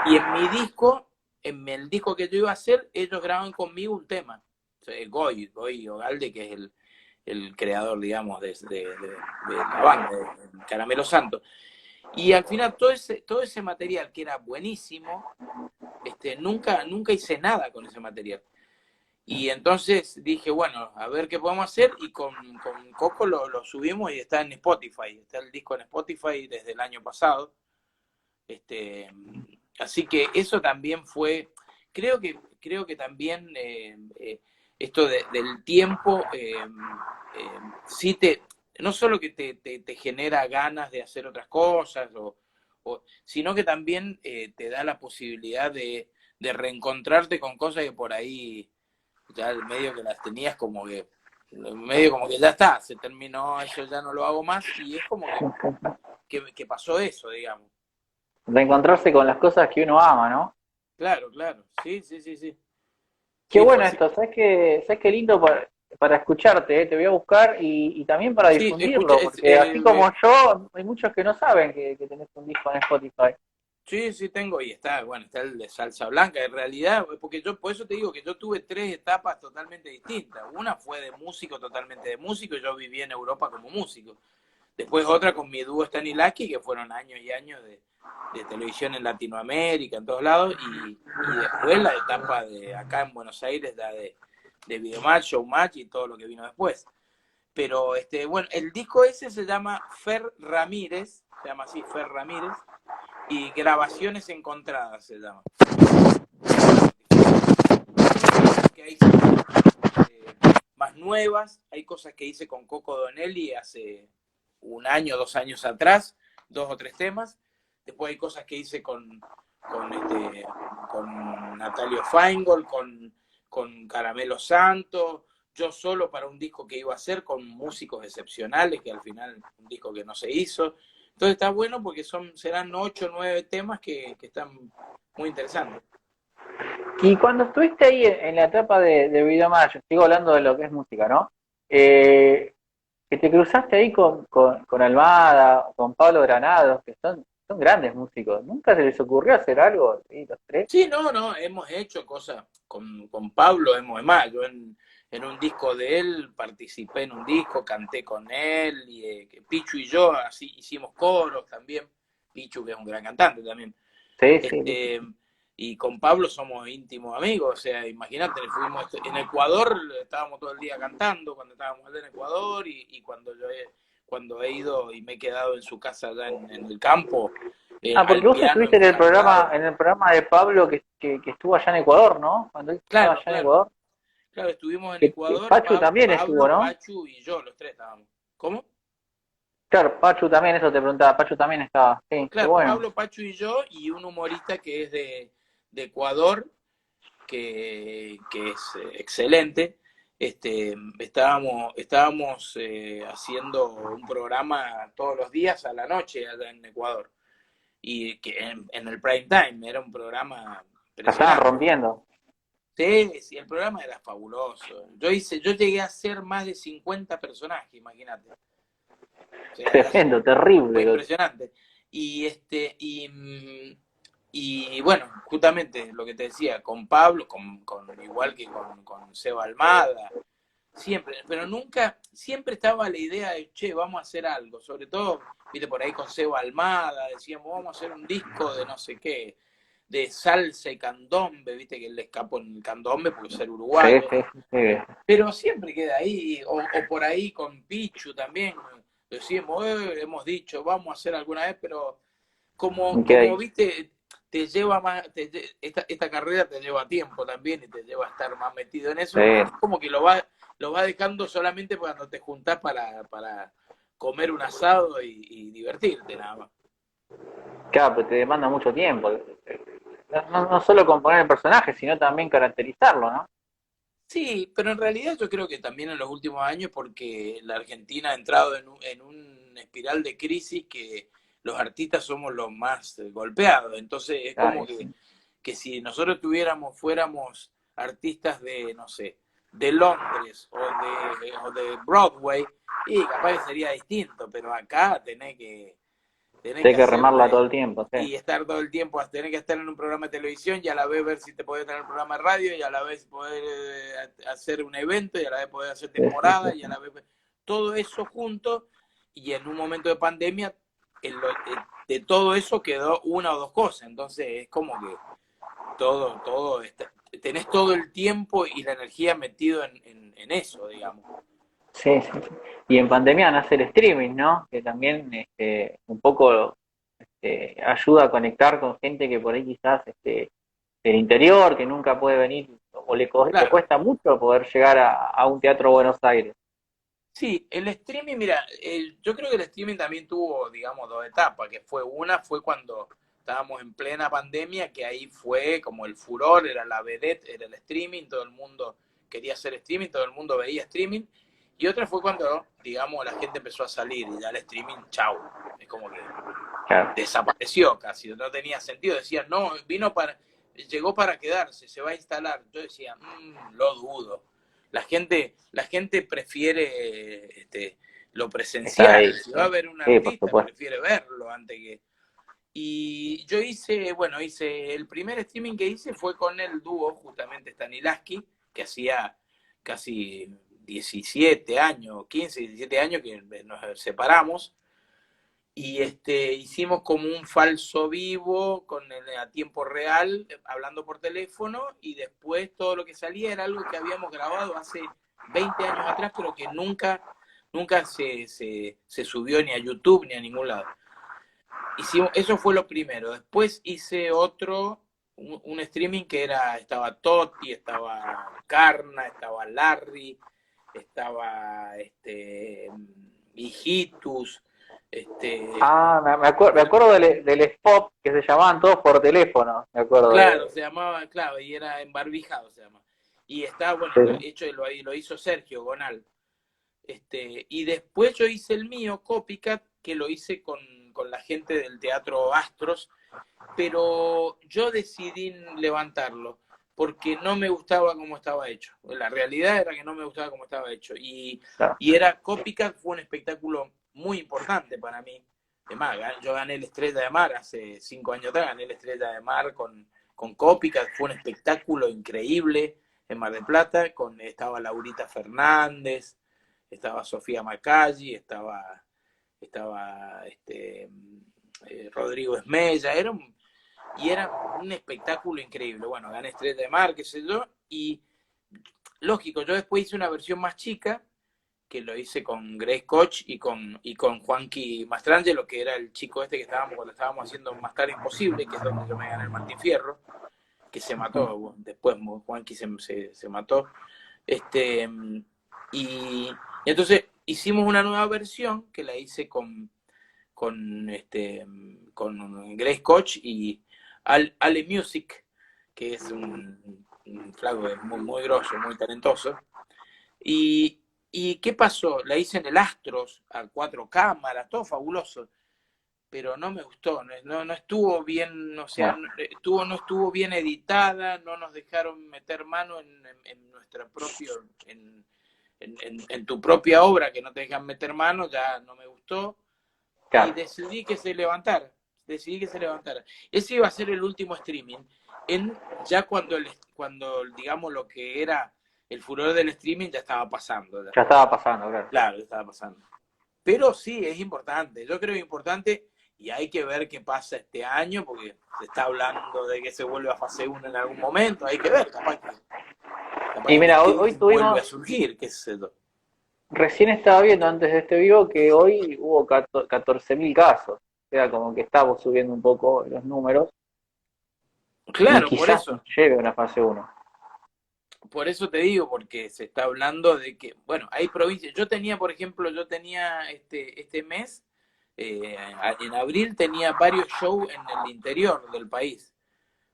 Speaker 2: Y en mi disco, en el disco que yo iba a hacer, ellos graban conmigo un tema. O sea, Goy Ogalde, que es el creador, digamos, de la banda, de Caramelo Santo. Y al final todo ese material que era buenísimo, nunca hice nada con ese material. Y entonces dije, bueno, a ver qué podemos hacer. Y con Coco lo subimos y está en Spotify. Está el disco en Spotify desde el año pasado. Este, Así que eso también fue, creo que también esto del tiempo, sí no solo que te genera ganas de hacer otras cosas, sino que también te da la posibilidad de reencontrarte con cosas que por ahí ya medio que las tenías medio como que ya está, se terminó, eso ya no lo hago más, y es como que pasó eso, digamos.
Speaker 3: Reencontrarse con las cosas que uno ama, ¿no?
Speaker 2: Claro, claro. Sí, sí, sí, sí.
Speaker 3: Qué
Speaker 2: Sí, fue
Speaker 3: bueno
Speaker 2: así.
Speaker 3: esto, ¿sabes qué lindo para escucharte? Te voy a buscar y también para
Speaker 2: Sí, escucha,
Speaker 3: difundirlo, porque así como yo, hay muchos que no saben que tenés un disco en Spotify.
Speaker 2: sí, sí tengo, y está, bueno, está el de salsa blanca, en realidad, porque yo, por eso te digo que yo tuve 3 etapas totalmente distintas. Una fue de músico, totalmente de músico, y yo viví en Europa como músico. Después otra con mi dúo Stanislavski, que fueron años y años de televisión en Latinoamérica, en todos lados, y después la etapa de acá en Buenos Aires, la de Videomatch, Showmatch y todo lo que vino después. Pero bueno, el disco ese se llama Fer Ramírez, se llama así, Fer Ramírez, y Grabaciones Encontradas se llama. Que hay más nuevas, hay cosas que hice con Coco Donelli hace un año, 2 años atrás, 2 o 3 temas. Después hay cosas que hice con Natalio Feingold, con Caramelo Santo, yo solo para un disco que iba a hacer con músicos excepcionales, que al final un disco que no se hizo. Entonces está bueno porque serán 8 o 9 temas que están muy interesantes.
Speaker 3: Y cuando estuviste ahí en la etapa de Videomatch, sigo hablando de lo que es música, ¿no? Que te cruzaste ahí con Almada, con Pablo Granados, que son grandes músicos. ¿Nunca se les ocurrió hacer algo, ¿sí, los tres?
Speaker 2: Sí, no, hemos hecho cosas con Pablo, es más, yo en un disco de él participé en un disco, canté con él, y Pichu y yo así hicimos coros también, Pichu que es un gran cantante también.
Speaker 3: Sí, sí.
Speaker 2: Y con Pablo somos íntimos amigos, o sea, imagínate, fuimos en Ecuador, estábamos todo el día cantando cuando estábamos allá en Ecuador, y cuando he ido y me he quedado en su casa allá en el campo,
Speaker 3: Porque
Speaker 2: al
Speaker 3: vos
Speaker 2: piano
Speaker 3: estuviste
Speaker 2: hemos cantado.
Speaker 3: en el programa de Pablo que estuvo allá en Ecuador, ¿no? Cuando él estaba
Speaker 2: Claro,
Speaker 3: allá en
Speaker 2: claro,
Speaker 3: Ecuador.
Speaker 2: claro, estuvimos en
Speaker 3: Que
Speaker 2: Ecuador,
Speaker 3: Pachu también estuvo,
Speaker 2: Pablo,
Speaker 3: ¿no?
Speaker 2: Pachu y yo, los tres estábamos. ¿Cómo?
Speaker 3: Claro, Pachu también, eso te preguntaba, Pachu también estaba. Sí, qué
Speaker 2: Claro,
Speaker 3: bueno.
Speaker 2: Pablo, Pachu y yo, y un humorista que es de Ecuador, que es excelente. Estábamos haciendo un programa todos los días a la noche allá en Ecuador, y que en el prime time era un programa
Speaker 3: La estaban
Speaker 2: impresionante.
Speaker 3: rompiendo.
Speaker 2: Sí, sí, el programa era fabuloso. Yo llegué a hacer más de 50 personajes, imagínate. O sea,
Speaker 3: Tremendo,
Speaker 2: fue
Speaker 3: terrible.
Speaker 2: impresionante. Y bueno, justamente lo que te decía, con Pablo, igual que con Seba Almada, siempre, pero nunca, siempre estaba la idea de, che, vamos a hacer algo, sobre todo, viste, por ahí con Seba Almada, decíamos, vamos a hacer un disco de no sé qué, de salsa y candombe, viste que le escapó en el candombe por ser
Speaker 3: Sí,
Speaker 2: uruguayo,
Speaker 3: sí, sí.
Speaker 2: pero siempre queda ahí, o por ahí con Pichu también, decimos, hemos dicho, vamos a hacer alguna vez, pero
Speaker 3: Me queda
Speaker 2: como
Speaker 3: ahí.
Speaker 2: viste, te lleva más, esta carrera te lleva tiempo también y te lleva a estar más metido en
Speaker 3: Sí.
Speaker 2: eso, es como que lo va dejando solamente cuando te juntás para comer un asado y divertirte nada más.
Speaker 3: Claro, pero te demanda mucho tiempo. No solo componer el personaje, sino también caracterizarlo, ¿no?
Speaker 2: Sí, pero en realidad yo creo que también en los últimos años, porque la Argentina ha entrado en un espiral de crisis que los artistas somos los más golpeados. Entonces es como
Speaker 3: Ay, sí.
Speaker 2: que si nosotros fuéramos artistas de, no sé, de Londres o de Broadway, y capaz que sería distinto, pero acá tenés que
Speaker 3: Hay que
Speaker 2: hacer
Speaker 3: remarla todo el tiempo, sí.
Speaker 2: y estar todo el tiempo, tenés que estar en un programa de televisión y a la vez ver si te podés tener un programa de radio y a la vez poder hacer un evento y a la vez poder hacer
Speaker 3: Sí, sí,
Speaker 2: temporada y a
Speaker 3: sí.
Speaker 2: la vez todo eso junto, y en un momento de pandemia de todo eso quedó una o dos cosas, entonces es como que tenés todo el tiempo y la energía metido en eso, digamos.
Speaker 3: Sí, sí, sí. Y en pandemia nace el streaming, ¿no? Que también un poco ayuda a conectar con gente que por ahí quizás del interior, que nunca puede venir o le
Speaker 2: Claro.
Speaker 3: cuesta mucho poder llegar a un teatro Buenos Aires.
Speaker 2: Sí, el streaming, mira, yo creo que el streaming también tuvo, digamos, dos etapas, que fue cuando estábamos en plena pandemia, que ahí fue como el furor, era la vedette, era el streaming, todo el mundo quería hacer streaming, todo el mundo veía streaming, y otra fue cuando, digamos, la gente empezó a salir y ya el streaming, chau, es como que
Speaker 3: Claro.
Speaker 2: desapareció casi, no tenía sentido, decían, no, llegó para quedarse, se va a instalar. Yo decía, lo dudo. La gente prefiere lo
Speaker 3: Estar ahí.
Speaker 2: presencial. Si va a ver un
Speaker 3: Sí, por
Speaker 2: artista,
Speaker 3: supuesto.
Speaker 2: prefiere verlo antes que. Y yo hice el primer streaming que hice fue con el dúo, justamente Stanilaski, que hacía casi 17 años, 15, 17 años que nos separamos, y hicimos como un falso vivo a tiempo real, hablando por teléfono, y después todo lo que salía era algo que habíamos grabado hace 20 años atrás, pero que nunca se subió ni a YouTube ni a ningún lado. Eso fue lo primero. Después hice un streaming que estaba Totti, estaba Carna, estaba Larry, estaba Hijitus,
Speaker 3: Me acuerdo del spot que se llamaban todos por teléfono, me acuerdo
Speaker 2: claro,
Speaker 3: de...
Speaker 2: se llamaba, claro, y era embarbijado, se llama. Y está, bueno,
Speaker 3: Sí.
Speaker 2: lo hizo Sergio Gonal. Y después yo hice el mío, Copycat, que lo hice con la gente del Teatro Astros, pero yo decidí levantarlo porque no me gustaba cómo estaba hecho. La realidad era que no me gustaba cómo estaba hecho.
Speaker 3: Claro.
Speaker 2: Y era Copycat, fue un espectáculo muy importante para mí. Además, yo gané el Estrella de Mar hace 5 años atrás, gané el Estrella de Mar con Copycat, fue un espectáculo increíble en Mar del Plata, estaba Laurita Fernández, estaba Sofía Macalli, estaba Rodrigo Esmella, era un espectáculo increíble. Bueno, gané Estrella de Mar, qué sé yo, y lógico, yo después hice una versión más chica, que lo hice con Grace Koch y con Juanqui Mastrangelo, que era el chico que cuando estábamos haciendo Más tarde imposible, que es donde yo me gané el Martín Fierro, que se mató, después Juanqui se mató. Y entonces hicimos una nueva versión que la hice con, con Grace Koch y Ale Music, que es un flaco muy, muy grosso, muy talentoso. ¿Y qué pasó? La hice en el Astros, a 4 cámaras, todo fabuloso, pero no me gustó, no estuvo bien, o sea, no estuvo bien editada, no nos dejaron meter mano en nuestra propia, en tu propia obra, que no te dejan meter mano, ya no me gustó, y
Speaker 3: Claro.
Speaker 2: decidí que se levantara, Ese iba a ser el último streaming, ya cuando digamos lo que era el furor del streaming ya estaba pasando.
Speaker 3: Ya estaba pasando, claro.
Speaker 2: Claro, ya estaba pasando. Pero sí, es importante, yo creo que es importante y hay que ver qué pasa este año, porque se está hablando de que se vuelve a fase 1 en algún momento, hay que ver, capaz que
Speaker 3: Y
Speaker 2: el
Speaker 3: mira, hoy
Speaker 2: streaming vuelve a
Speaker 3: tuvimos,
Speaker 2: surgir, qué sé yo.
Speaker 3: recién estaba viendo antes de este vivo que hoy hubo 14.000 casos. O sea, como que estamos subiendo un poco los números y
Speaker 2: Claro,
Speaker 3: quizás nos lleve a una fase uno.
Speaker 2: por eso te digo, porque se está hablando de que, bueno, hay provincias, por ejemplo, este mes, en abril tenía varios shows en el interior del país.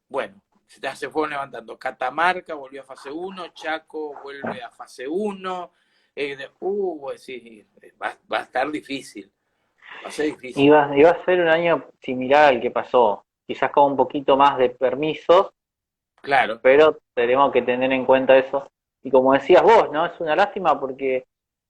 Speaker 2: Bueno, ya se fueron levantando. Catamarca volvió a fase 1, Chaco vuelve a fase 1. Sí, va a estar difícil. Va a ser difícil.
Speaker 3: Iba a ser un año similar al que pasó, quizás con un poquito más de permisos,
Speaker 2: Claro.
Speaker 3: pero tenemos que tener en cuenta eso. Y como decías vos, ¿no? Es una lástima porque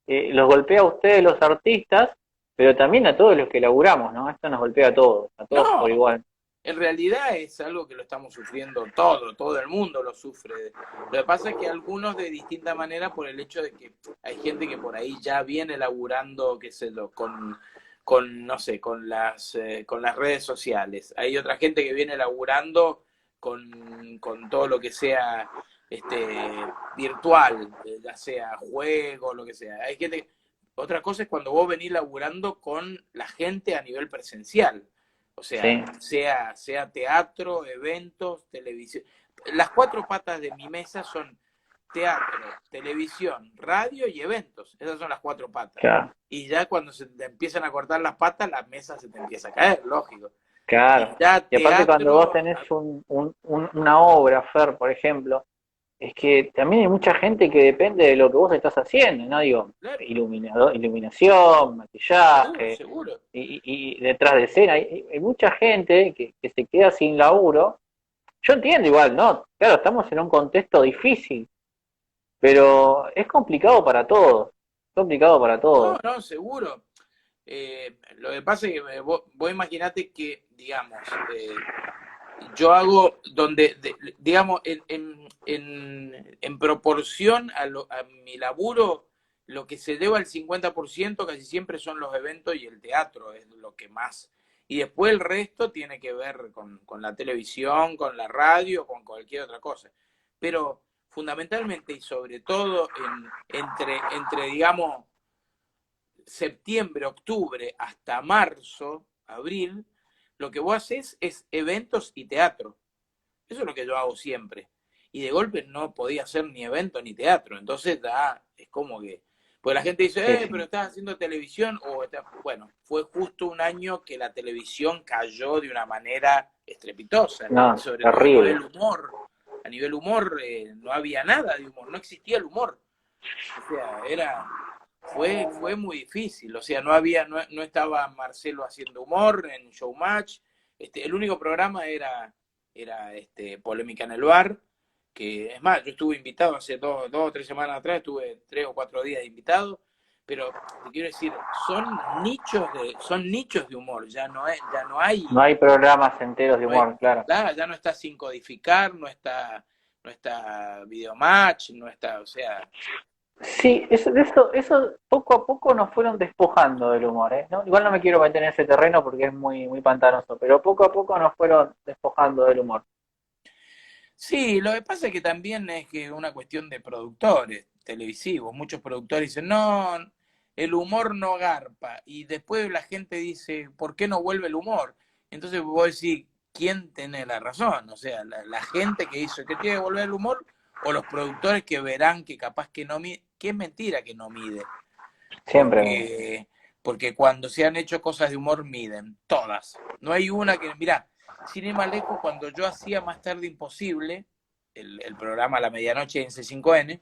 Speaker 3: los golpea a ustedes los artistas, pero también a todos los que laburamos, ¿no? Esto nos golpea a todos por
Speaker 2: No,
Speaker 3: igual.
Speaker 2: en realidad es algo que lo estamos sufriendo todo el mundo lo sufre. Lo que pasa es que algunos de distinta manera por el hecho de que hay gente que por ahí ya viene laburando, qué sé yo, no sé, con las redes sociales. Hay otra gente que viene laburando con todo lo que sea virtual, ya sea juego, lo que sea. Hay gente. Otra cosa es cuando vos venís laburando con la gente a nivel presencial. O
Speaker 3: Sí,
Speaker 2: sea teatro, eventos, televisión. Las 4 patas de mi mesa son teatro, televisión, radio y eventos. Esas son las 4 patas.
Speaker 3: claro,
Speaker 2: Y ya cuando se te empiezan a cortar las patas, la mesa se te empieza a caer, lógico. Y
Speaker 3: claro.
Speaker 2: ya
Speaker 3: Y aparte cuando vos
Speaker 2: teatro,
Speaker 3: tenés una obra, Fer, por ejemplo, es que también hay mucha gente que depende de lo que vos estás haciendo, ¿no? Digo,
Speaker 2: claro,
Speaker 3: iluminación,
Speaker 2: seguro,
Speaker 3: maquillaje,
Speaker 2: seguro.
Speaker 3: y detrás de escena. Hay mucha gente que se queda sin laburo. Yo entiendo igual, ¿no? Claro, estamos en un contexto difícil, pero es complicado para todos. Complicado para
Speaker 2: No,
Speaker 3: todos.
Speaker 2: no, seguro. Lo que pasa es que vos imaginate que, digamos, yo hago digamos, en proporción a mi laburo, lo que se lleva al 50% casi siempre son los eventos y el teatro, es lo que más. Y después el resto tiene que ver con la televisión, con la radio, con cualquier otra cosa. Pero fundamentalmente y sobre todo digamos, septiembre, octubre hasta marzo, abril, lo que vos haces es eventos y teatro. Eso es lo que yo hago siempre. Y de golpe no podía hacer ni evento ni teatro. Entonces es como que. Pues la gente
Speaker 3: Sí,
Speaker 2: dice, pero
Speaker 3: sí.
Speaker 2: estás haciendo televisión. Bueno, fue justo un año que la televisión cayó de una manera estrepitosa.
Speaker 3: No,
Speaker 2: Y sobre todo a
Speaker 3: terrible.
Speaker 2: nivel humor. a nivel humor, no había nada de humor, no existía el humor. O sea, fue muy difícil, o sea, no estaba Marcelo haciendo humor en Showmatch, el único programa era Polémica en el Bar, que es más, yo estuve invitado hace 2 o 3 semanas atrás, estuve 3 o 4 días invitado, pero te quiero decir, son nichos de humor, ya no hay,
Speaker 3: No hay programas enteros de
Speaker 2: no hay,
Speaker 3: humor, claro.
Speaker 2: claro, ya no está Sin Codificar, no está Videomatch, no está, o sea,
Speaker 3: Sí, eso poco a poco nos fueron despojando del humor, ¿eh? ¿No? Igual no me quiero meter en ese terreno porque es muy, muy pantanoso, pero poco a poco nos fueron despojando del humor.
Speaker 2: sí, lo que pasa es que también es que una cuestión de productores televisivos. Muchos productores dicen, no, el humor no garpa. Y después la gente dice, ¿por qué no vuelve el humor? Entonces vos decís, ¿quién tiene la razón? O sea, la gente que dice que tiene que volver el humor o los productores que verán que capaz que no mide, que es mentira que no mide.
Speaker 3: Siempre mismo.
Speaker 2: Porque cuando se han hecho cosas de humor miden, todas. No hay una que, mirá, sin ir más lejos, cuando yo hacía Más Tarde Imposible, el programa a la medianoche en C5N,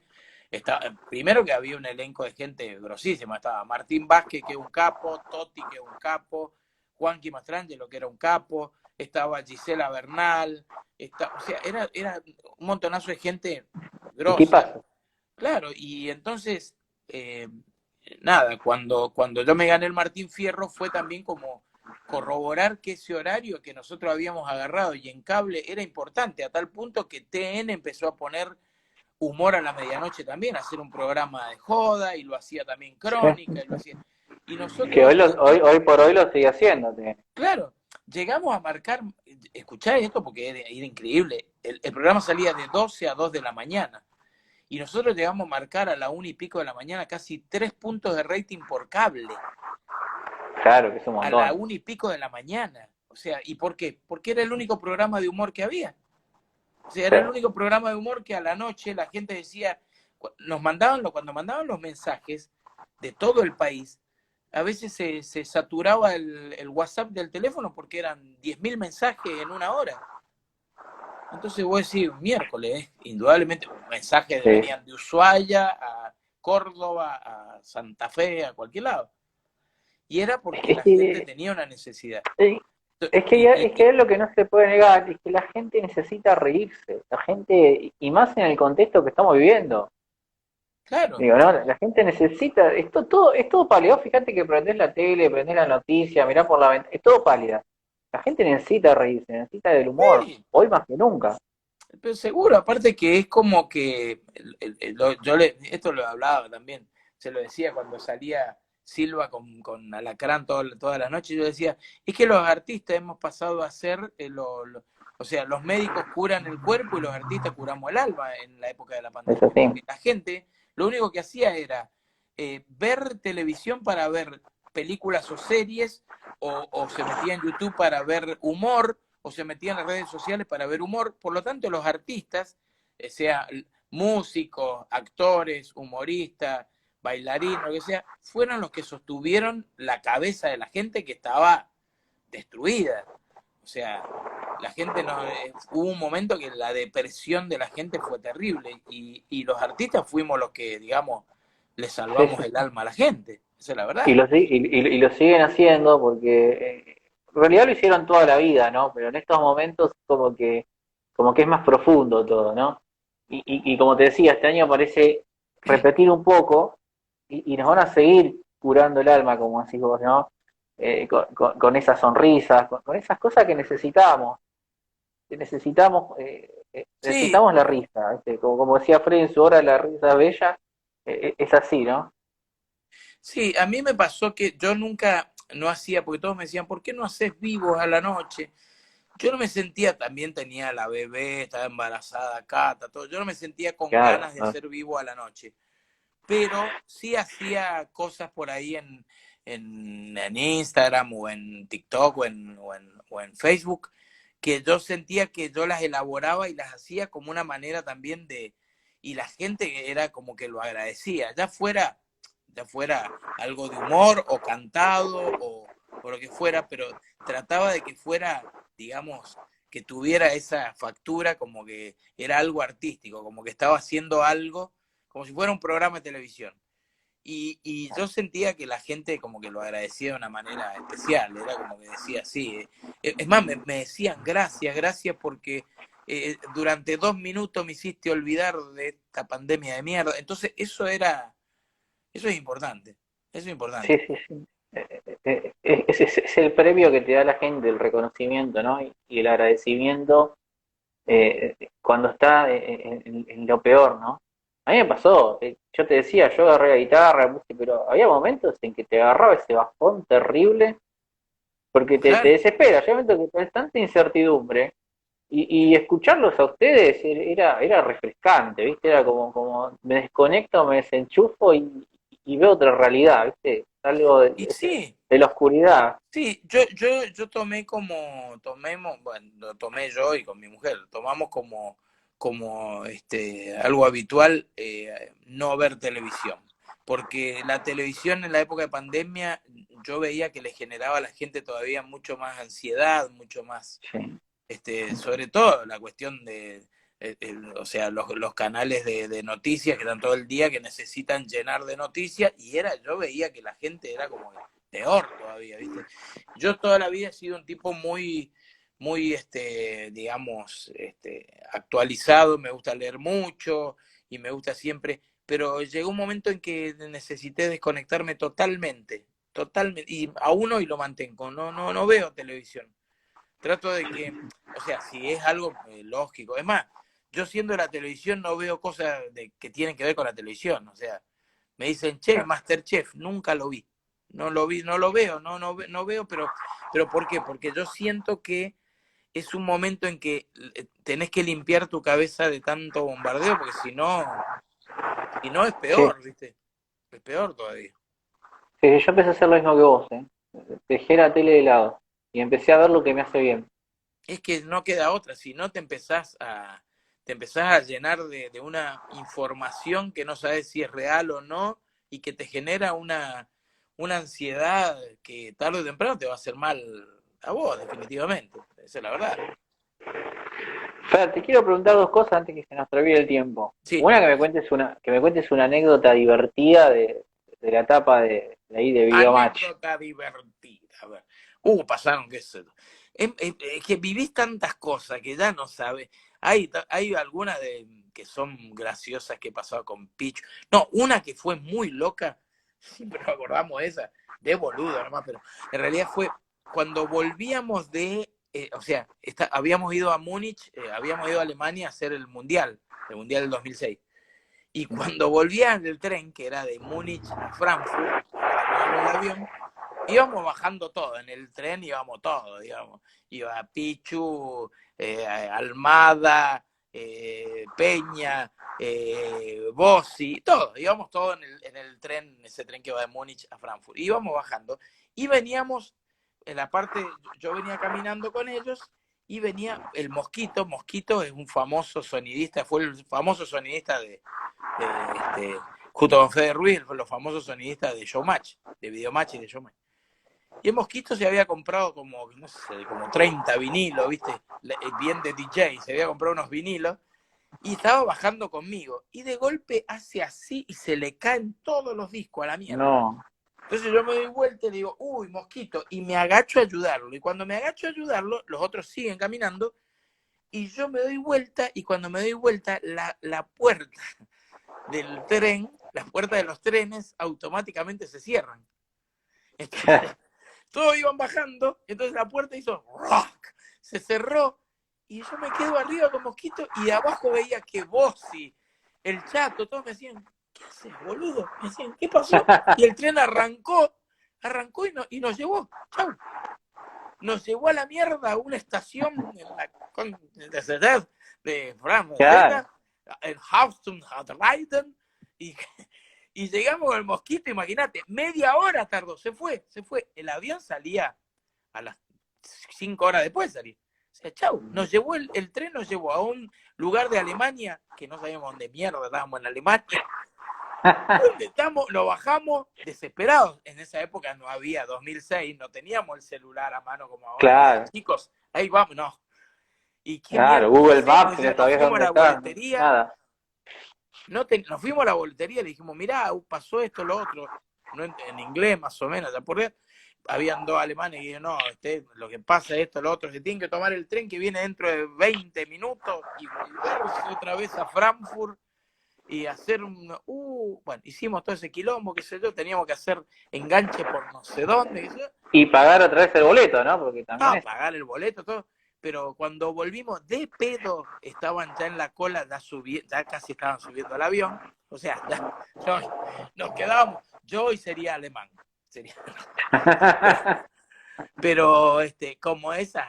Speaker 2: primero que había un elenco de gente grosísima, estaba Martín Vázquez, que es un capo, Totti, que es un capo, Juanqui Mastrangelo, que era un capo, estaba Gisela Bernal, o sea, era un montonazo de gente
Speaker 3: ¿Y qué
Speaker 2: grosa,
Speaker 3: pasa?
Speaker 2: claro, y entonces, eh, nada, cuando yo me gané el Martín Fierro fue también como corroborar que ese horario que nosotros habíamos agarrado y en cable era importante, a tal punto que TN empezó a poner humor a la medianoche también, a hacer un programa de joda, y lo hacía también Crónica, y lo hacía. Y
Speaker 3: Que
Speaker 2: nosotros,
Speaker 3: hoy por hoy lo sigue haciendo.
Speaker 2: claro, llegamos a marcar, escuchá esto porque era increíble, el programa salía de 12 a 2 de la mañana. Y nosotros llegamos a marcar a la 1 y pico de la mañana casi 3 puntos de rating por cable.
Speaker 3: Claro, que es un
Speaker 2: A la
Speaker 3: montón.
Speaker 2: 1 y pico de la mañana. O sea, ¿y por qué? Porque era el único programa de humor que había. O sea,
Speaker 3: Sí.
Speaker 2: era el único programa de humor que a la noche la gente decía, cuando mandaban los mensajes de todo el país, a veces se saturaba el WhatsApp del teléfono porque eran 10.000 mensajes en una hora. Entonces vos decís, miércoles, indudablemente, mensajes
Speaker 3: Sí.
Speaker 2: venían de Ushuaia a Córdoba, a Santa Fe, a cualquier lado. Y era porque
Speaker 3: Es
Speaker 2: la gente
Speaker 3: que,
Speaker 2: tenía una necesidad.
Speaker 3: es que es lo que no se puede negar, es que la gente necesita reírse. La gente, y más en el contexto que estamos viviendo.
Speaker 2: Claro,
Speaker 3: Digo, no, la gente necesita, es todo pálido. Fíjate que prendés la tele, prendés la noticia, mirás por la ventana, es todo pálida. La gente necesita reírse, necesita del humor,
Speaker 2: sí,
Speaker 3: hoy más que nunca.
Speaker 2: pero seguro, aparte que es como que, esto lo hablaba también, se lo decía cuando salía Silva con Alacrán todas las noches, yo decía, es que los artistas hemos pasado a ser, o sea, los médicos curan el cuerpo y los artistas curamos el alma en la época de la
Speaker 3: Es
Speaker 2: pandemia,
Speaker 3: así.
Speaker 2: porque la gente lo único que hacía era ver televisión para ver películas o series, o se metía en YouTube para ver humor, o se metían en las redes sociales para ver humor. Por lo tanto, los artistas, sea músicos, actores, humoristas, bailarines, lo que sea, fueron los que sostuvieron la cabeza de la gente que estaba destruida. O sea, la gente no. Hubo un momento que la depresión de la gente fue terrible y los artistas fuimos los que, digamos, le
Speaker 3: Sí,
Speaker 2: salvamos
Speaker 3: sí.
Speaker 2: el alma a la gente. Esa es la
Speaker 3: Y
Speaker 2: verdad.
Speaker 3: y lo siguen haciendo porque en realidad lo hicieron toda la vida, ¿no? Pero en estos momentos como que es más profundo todo, ¿no? Y como te decía, este año parece repetir un poco y nos van a seguir curando el alma, como decís vos, ¿no? Con esas sonrisas, con esas cosas que
Speaker 2: Sí,
Speaker 3: necesitamos la risa, ¿viste? Como decía Fred en su hora, la risa es bella, es así, ¿no?
Speaker 2: sí, a mí me pasó que yo nunca no hacía, porque todos me decían, ¿por qué no haces vivos a la noche? Yo no me sentía, también tenía la bebé, estaba embarazada, Cata, todo. Yo no me sentía con
Speaker 3: Claro,
Speaker 2: ganas de
Speaker 3: ¿no?
Speaker 2: hacer vivo a la noche, pero sí hacía cosas por ahí en Instagram o en TikTok o en Facebook, que yo sentía que yo las elaboraba y las hacía como una manera también y la gente era como que lo agradecía, ya fuera algo de humor o cantado o lo que fuera, pero trataba de que fuera, digamos, que tuviera esa factura como que era algo artístico, como que estaba haciendo algo, como si fuera un programa de televisión. Y yo sentía que la gente como que lo agradecía de una manera especial, era como que decía así. Es más, me decían gracias porque durante 2 minutos me hiciste olvidar de esta pandemia de mierda. Entonces eso es importante, eso es
Speaker 3: Sí,
Speaker 2: importante.
Speaker 3: sí, sí. Es el premio que te da la gente, el reconocimiento, ¿no? Y el agradecimiento cuando está en lo peor, ¿no? A mí me pasó, yo te decía, yo agarré la guitarra, pero había momentos en que te agarraba ese bajón terrible porque te
Speaker 2: Claro.
Speaker 3: desespera, hay momentos que tenés tanta incertidumbre y escucharlos a ustedes era refrescante, ¿viste? Era como me desconecto, me desenchufo y veo otra realidad, ¿viste? Algo
Speaker 2: Y sí,
Speaker 3: de la oscuridad.
Speaker 2: sí, yo tomé tomemos, bueno, lo tomé yo y con mi mujer, tomamos como algo habitual no ver televisión. Porque la televisión en la época de pandemia yo veía que le generaba a la gente todavía mucho más ansiedad, mucho más,
Speaker 3: Sí.
Speaker 2: sobre todo la cuestión de, o sea, los canales de noticias que están todo el día, que necesitan llenar de noticias, y yo veía que la gente era como peor todavía, ¿viste? Yo toda la vida he sido un tipo muy, digamos, actualizado, me gusta leer mucho y me gusta siempre, pero llegó un momento en que necesité desconectarme totalmente, y aún hoy lo mantengo, no veo televisión. Trato de que, o sea, si es algo lógico, es más, yo siendo de la televisión no veo cosas que tienen que ver con la televisión, o sea, me dicen, che, Masterchef, nunca lo vi, no lo veo, no veo, pero ¿por qué? Porque yo siento que es un momento en que tenés que limpiar tu cabeza de tanto bombardeo, porque si no es
Speaker 3: Sí,
Speaker 2: peor, ¿viste? Es peor todavía.
Speaker 3: sí, yo empecé a hacer lo mismo que vos, ¿eh? Dejé la tele de lado y empecé a ver lo que me hace bien.
Speaker 2: Es que no queda otra, si no te empezás a llenar de una información que no sabes si es real o no, y que te genera una ansiedad que tarde o temprano te va a hacer mal a vos, definitivamente. Esa es la verdad.
Speaker 3: Fer, te quiero preguntar dos cosas antes que se nos termine el tiempo.
Speaker 2: Sí,
Speaker 3: Una, que me cuentes una anécdota divertida de la etapa de ahí de Videomatch.
Speaker 2: anécdota divertida. A ver, pasaron, qué sé yo. Es que vivís tantas cosas que ya no sabes. Hay algunas que son graciosas que he pasado con Pichu. No, una que fue muy loca, siempre nos acordamos de boludo nomás, pero en realidad fue cuando volvíamos o sea, habíamos ido a Múnich, habíamos ido a Alemania a hacer el Mundial del 2006. Y cuando volvía del tren, que era de Múnich a Frankfurt, agarrábamos el avión, íbamos bajando todo, en el tren íbamos todo, digamos. Iba Pichu, Almada, Peña, Bossi, todo, íbamos todo en el tren, ese tren que va de Múnich a Frankfurt. Íbamos bajando y veníamos, en la parte, yo venía caminando con ellos y venía el Mosquito. Mosquito es un famoso sonidista, fue el famoso sonidista junto con Fede Ruiz, los famosos sonidistas de Showmatch, de Videomatch y de Showmatch. Y el Mosquito se había comprado como, no sé, como 30 vinilos, ¿viste? Bien de DJ, se había comprado unos vinilos y estaba bajando conmigo. Y de golpe hace así y se le caen todos los discos a la mierda.
Speaker 3: No,
Speaker 2: Entonces yo me doy vuelta y le digo, uy, Mosquito, y me agacho a ayudarlo. Y cuando me agacho a ayudarlo, los otros siguen caminando y yo me doy vuelta y cuando me doy vuelta, la puerta del tren, las puertas de los trenes automáticamente se cierran. Entonces, todos iban bajando, entonces la puerta hizo rock, se cerró y yo me quedo arriba con Mosquito y de abajo veía que Bossi, el Chato, todos me decían, ¿qué haces, boludo? Me decían, ¿qué pasó? Y el tren arrancó y nos llevó, chau. Nos llevó a la mierda a una estación en la ciudad de
Speaker 3: claro.
Speaker 2: Frankfurt, en Haftunreiden, y, y llegamos con el Mosquito, imagínate, media hora tardó, se fue. El avión salía a las 5 horas después, salía. O sea, chau, el tren nos llevó a un lugar de Alemania, que no sabíamos dónde mierda estábamos en Alemania, donde estamos, lo bajamos desesperados. En esa época no había 2006, no teníamos el celular a mano como ahora.
Speaker 3: Claro.
Speaker 2: Chicos, ahí vamos, no. ¿Y qué
Speaker 3: Claro,
Speaker 2: miércoles
Speaker 3: Google
Speaker 2: hacemos?
Speaker 3: Maps,
Speaker 2: Y
Speaker 3: que
Speaker 2: ya
Speaker 3: no
Speaker 2: nos
Speaker 3: sabías
Speaker 2: fuimos a
Speaker 3: dónde
Speaker 2: la
Speaker 3: estar,
Speaker 2: boletería,
Speaker 3: nada.
Speaker 2: nos fuimos a la boletería, le dijimos, mirá, pasó esto, lo otro, no en inglés más o menos, ya por habían dos alemanes y dijeron, no, lo que pasa es esto, lo otro, se tienen que tomar el tren que viene dentro de 20 minutos y volverse otra vez a Frankfurt y hacer bueno, hicimos todo ese quilombo, qué sé yo, teníamos que hacer enganche por no sé dónde, qué sé yo.
Speaker 3: Y pagar otra vez el boleto, ¿no? Porque también es...
Speaker 2: Pagar el boleto, todo. Pero cuando volvimos de pedo, estaban ya en la cola, ya casi estaban subiendo al avión. O sea, nos quedábamos. Yo hoy sería alemán. Sería, pero como esas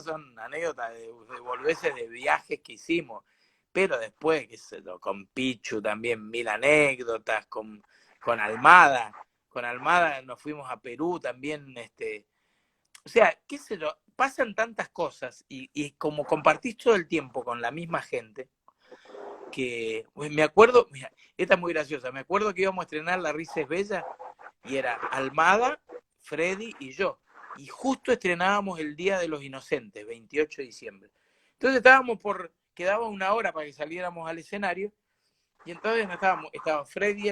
Speaker 2: son anécdotas de volverse de viajes que hicimos. Pero después, qué sé yo, con Pichu también mil anécdotas, con Almada. Con Almada nos fuimos a Perú también, o sea, qué sé yo, pasan tantas cosas y como compartís todo el tiempo con la misma gente, que me acuerdo, mira, esta es muy graciosa, me acuerdo que íbamos a estrenar La Risa es Bella y era Almada, Freddy y yo. Y justo estrenábamos el Día de los Inocentes, 28 de diciembre. Entonces quedaba una hora para que saliéramos al escenario y entonces estaba Freddy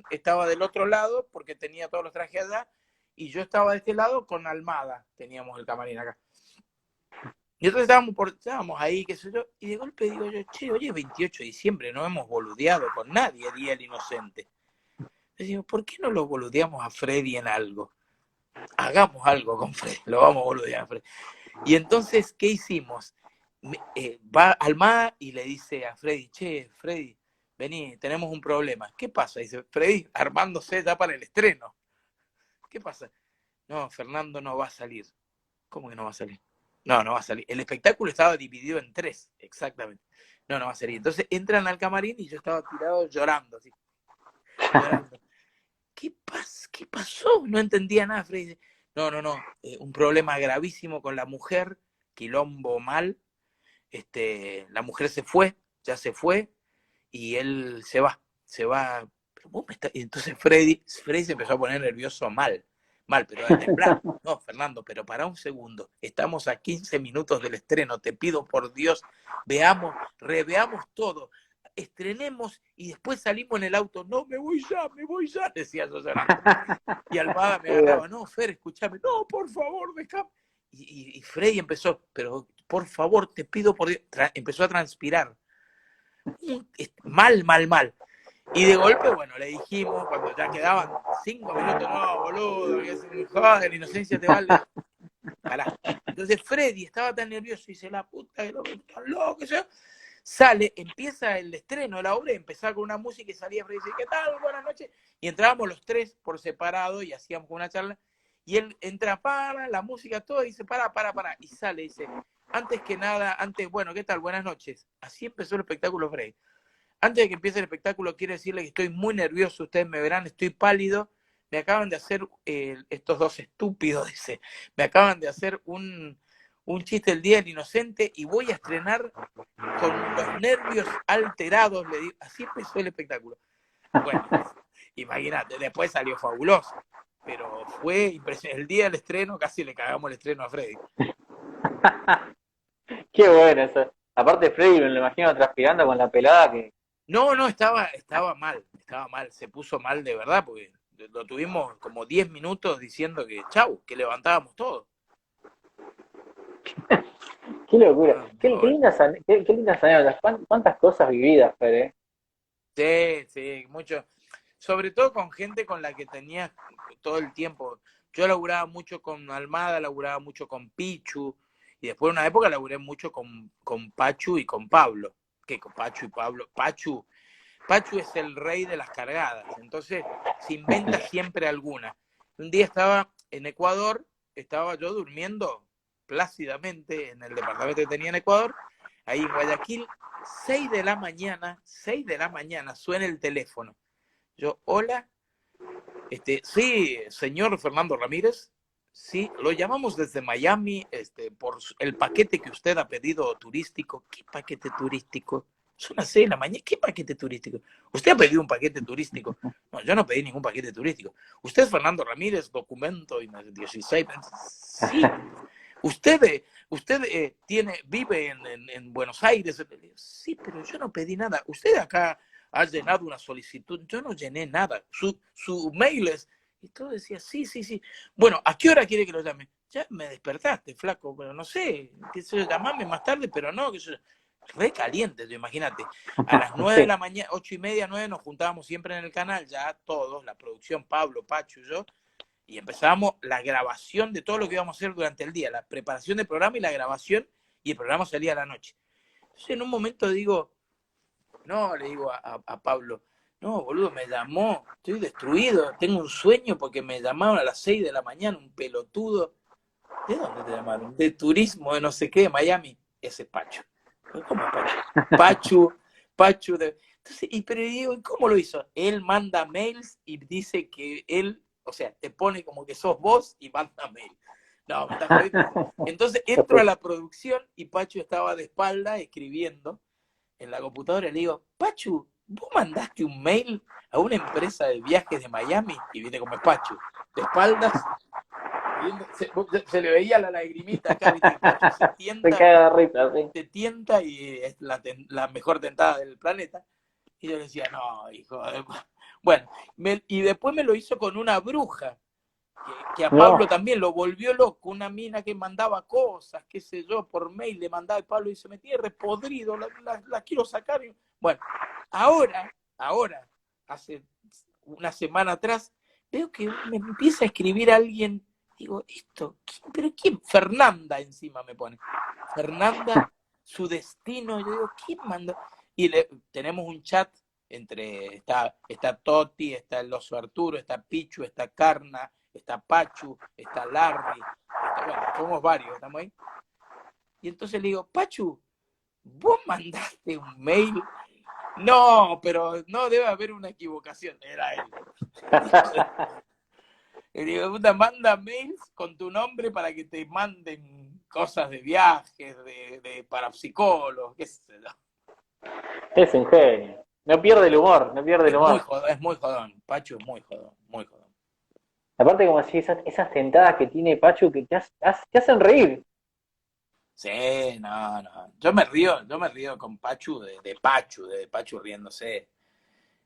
Speaker 2: estaba del otro lado porque tenía todos los trajes allá y yo estaba de este lado con Almada, teníamos el camarín acá. Y entonces estábamos ahí, qué sé yo, y de golpe digo yo, che, hoy es 28 de diciembre, no hemos boludeado con nadie, Día del Inocente. Entonces digo, ¿por qué no lo boludeamos a Freddy en algo? Hagamos algo con Freddy, lo vamos a boludear a Freddy. Y entonces, ¿qué hicimos? Va Almada y le dice a Freddy, che, Freddy, vení, tenemos un problema. ¿Qué pasa? Dice, Freddy, armándose ya para el estreno. ¿Qué pasa? No, Fernando no va a salir. ¿Cómo que no va a salir? No, no va a salir. El espectáculo estaba dividido en 3, exactamente. No, no va a salir. Entonces entran al camarín y yo estaba tirado llorando, así. Llorando. ¿Qué pasó? No entendía nada, Freddy. Dice, no. Un problema gravísimo con la mujer, quilombo mal. La mujer ya se fue, y él se va. Pero entonces Freddy se empezó a poner nervioso mal, pero a temblar. No, Fernando, pero para un segundo, estamos a 15 minutos del estreno, te pido por Dios, reveamos todo, estrenemos y después salimos en el auto. No, me voy ya, decía yo llorando. Y Almada me agarraba, no, Fer, escúchame, no, por favor, déjame. Y Freddy empezó, pero por favor, te pido por Dios, empezó a transpirar. Mal. Y de golpe, bueno, le dijimos, cuando ya quedaban 5 minutos, no, boludo, joder, la inocencia te vale. Pará. Entonces Freddy estaba tan nervioso y dice, la puta que lo que está loco, sale, empieza el estreno de la obra y empezaba con una música y salía Freddy y dice, ¿qué tal? Buenas noches. Y entrábamos los tres por separado y hacíamos una charla. Y él entra, la música, todo, y dice, para. Y sale, dice, bueno, ¿qué tal? Buenas noches. Así empezó el espectáculo Freddy. Antes de que empiece el espectáculo, quiero decirle que estoy muy nervioso, ustedes me verán, estoy pálido. Me acaban de hacer, estos dos estúpidos, dice, me acaban de hacer un chiste el Día del Inocente y voy a estrenar con los nervios alterados, le digo. Así empezó el espectáculo. Bueno, imagínate, después salió fabuloso, pero fue impresionante. El día del estreno casi le cagamos el estreno a Freddy.
Speaker 3: Qué bueno eso. Aparte Freddy me lo imagino transpirando con la pelada que...
Speaker 2: No, estaba mal, se puso mal de verdad, porque lo tuvimos como 10 minutos diciendo que chau, que levantábamos todo.
Speaker 3: Qué locura, qué lindas anécdotas, cuántas cosas vividas, Fer,
Speaker 2: Sí, mucho. Sobre todo con gente con la que tenía todo el tiempo. Yo laburaba mucho con Almada, laburaba mucho con Pichu, y después de una época laburé mucho con Pachu y con Pablo. ¿Qué? Con Pachu y Pablo. Pachu es el rey de las cargadas, entonces se inventa siempre alguna. Un día estaba en Ecuador, estaba yo durmiendo plácidamente en el departamento que tenía en Ecuador, ahí en Guayaquil, 6 de la mañana, suena el teléfono. Yo, hola, sí, señor Fernando Ramírez, sí, lo llamamos desde Miami, por el paquete que usted ha pedido turístico. ¿Qué paquete turístico? Son las 6 de la mañana, ¿qué paquete turístico? ¿Usted ha pedido un paquete turístico? No, yo no pedí ningún paquete turístico. ¿Usted es Fernando Ramírez, documento 16? Sí. vive en Buenos Aires. Le digo, sí, pero yo no pedí nada. Usted acá ha llenado una solicitud. Yo no llené nada. Su mail es... Y todo decía, sí. Bueno, ¿a qué hora quiere que lo llame? Ya me despertaste, flaco, pero no sé, qué sé yo, llamame más tarde, pero no, que yo... Re caliente, imagínate. A las 9 de la mañana, 8:30, 9, nos juntábamos siempre en el canal, ya todos, la producción, Pablo, Pacho y yo, y empezábamos la grabación de todo lo que íbamos a hacer durante el día, la preparación del programa y la grabación, y el programa salía a la noche. Entonces en un momento digo, no, le digo a Pablo, no, boludo, me llamó, estoy destruido, tengo un sueño porque me llamaron a las 6 de la mañana, un pelotudo. ¿De dónde te llamaron? De turismo, de no sé qué, de Miami. Ese es Pacho. ¿Cómo es Pacho? Pacho. Entonces, pero digo, ¿cómo lo hizo? Él manda mails y dice que él, o sea, te pone como que sos vos y manda mail. No, me estás jodiendo. Entonces entro a la producción y Pacho estaba de espalda escribiendo en la computadora y le digo, Pachu, ¿vos mandaste un mail a una empresa de viajes de Miami? Y viene como es Pachu, de espaldas, se le veía la lagrimita acá, ¿viste? Pachu se tienta y es la mejor tentada del planeta. Y yo le decía, no, hijo de... Bueno, y después me lo hizo con una bruja, que a Pablo también lo volvió loco, una mina que mandaba cosas, qué sé yo, por mail le mandaba, y Pablo dice, me tiene repodrido, la quiero sacar. Bueno, ahora, hace una semana atrás, veo que me empieza a escribir alguien, digo, ¿pero quién? Fernanda encima me pone. Fernanda, su destino, yo digo, ¿quién mandó? Y tenemos un chat entre, está Toti, está el oso Arturo, está Pichu, está Carna, está Pachu, está Larry, bueno, somos varios, ¿estamos ahí? Y entonces le digo, Pachu, ¿vos mandaste un mail? No, pero no debe haber una equivocación, era él. Le digo, puta, manda mails con tu nombre para que te manden cosas de viajes, de parapsicólogos, qué sé yo.
Speaker 3: Es un genio. No pierde el humor,
Speaker 2: Es muy jodón, Pachu es muy jodón.
Speaker 3: Aparte, como así, esas tentadas que tiene Pachu que te hacen reír.
Speaker 2: Sí, no. Yo me río con Pachu de Pachu riéndose.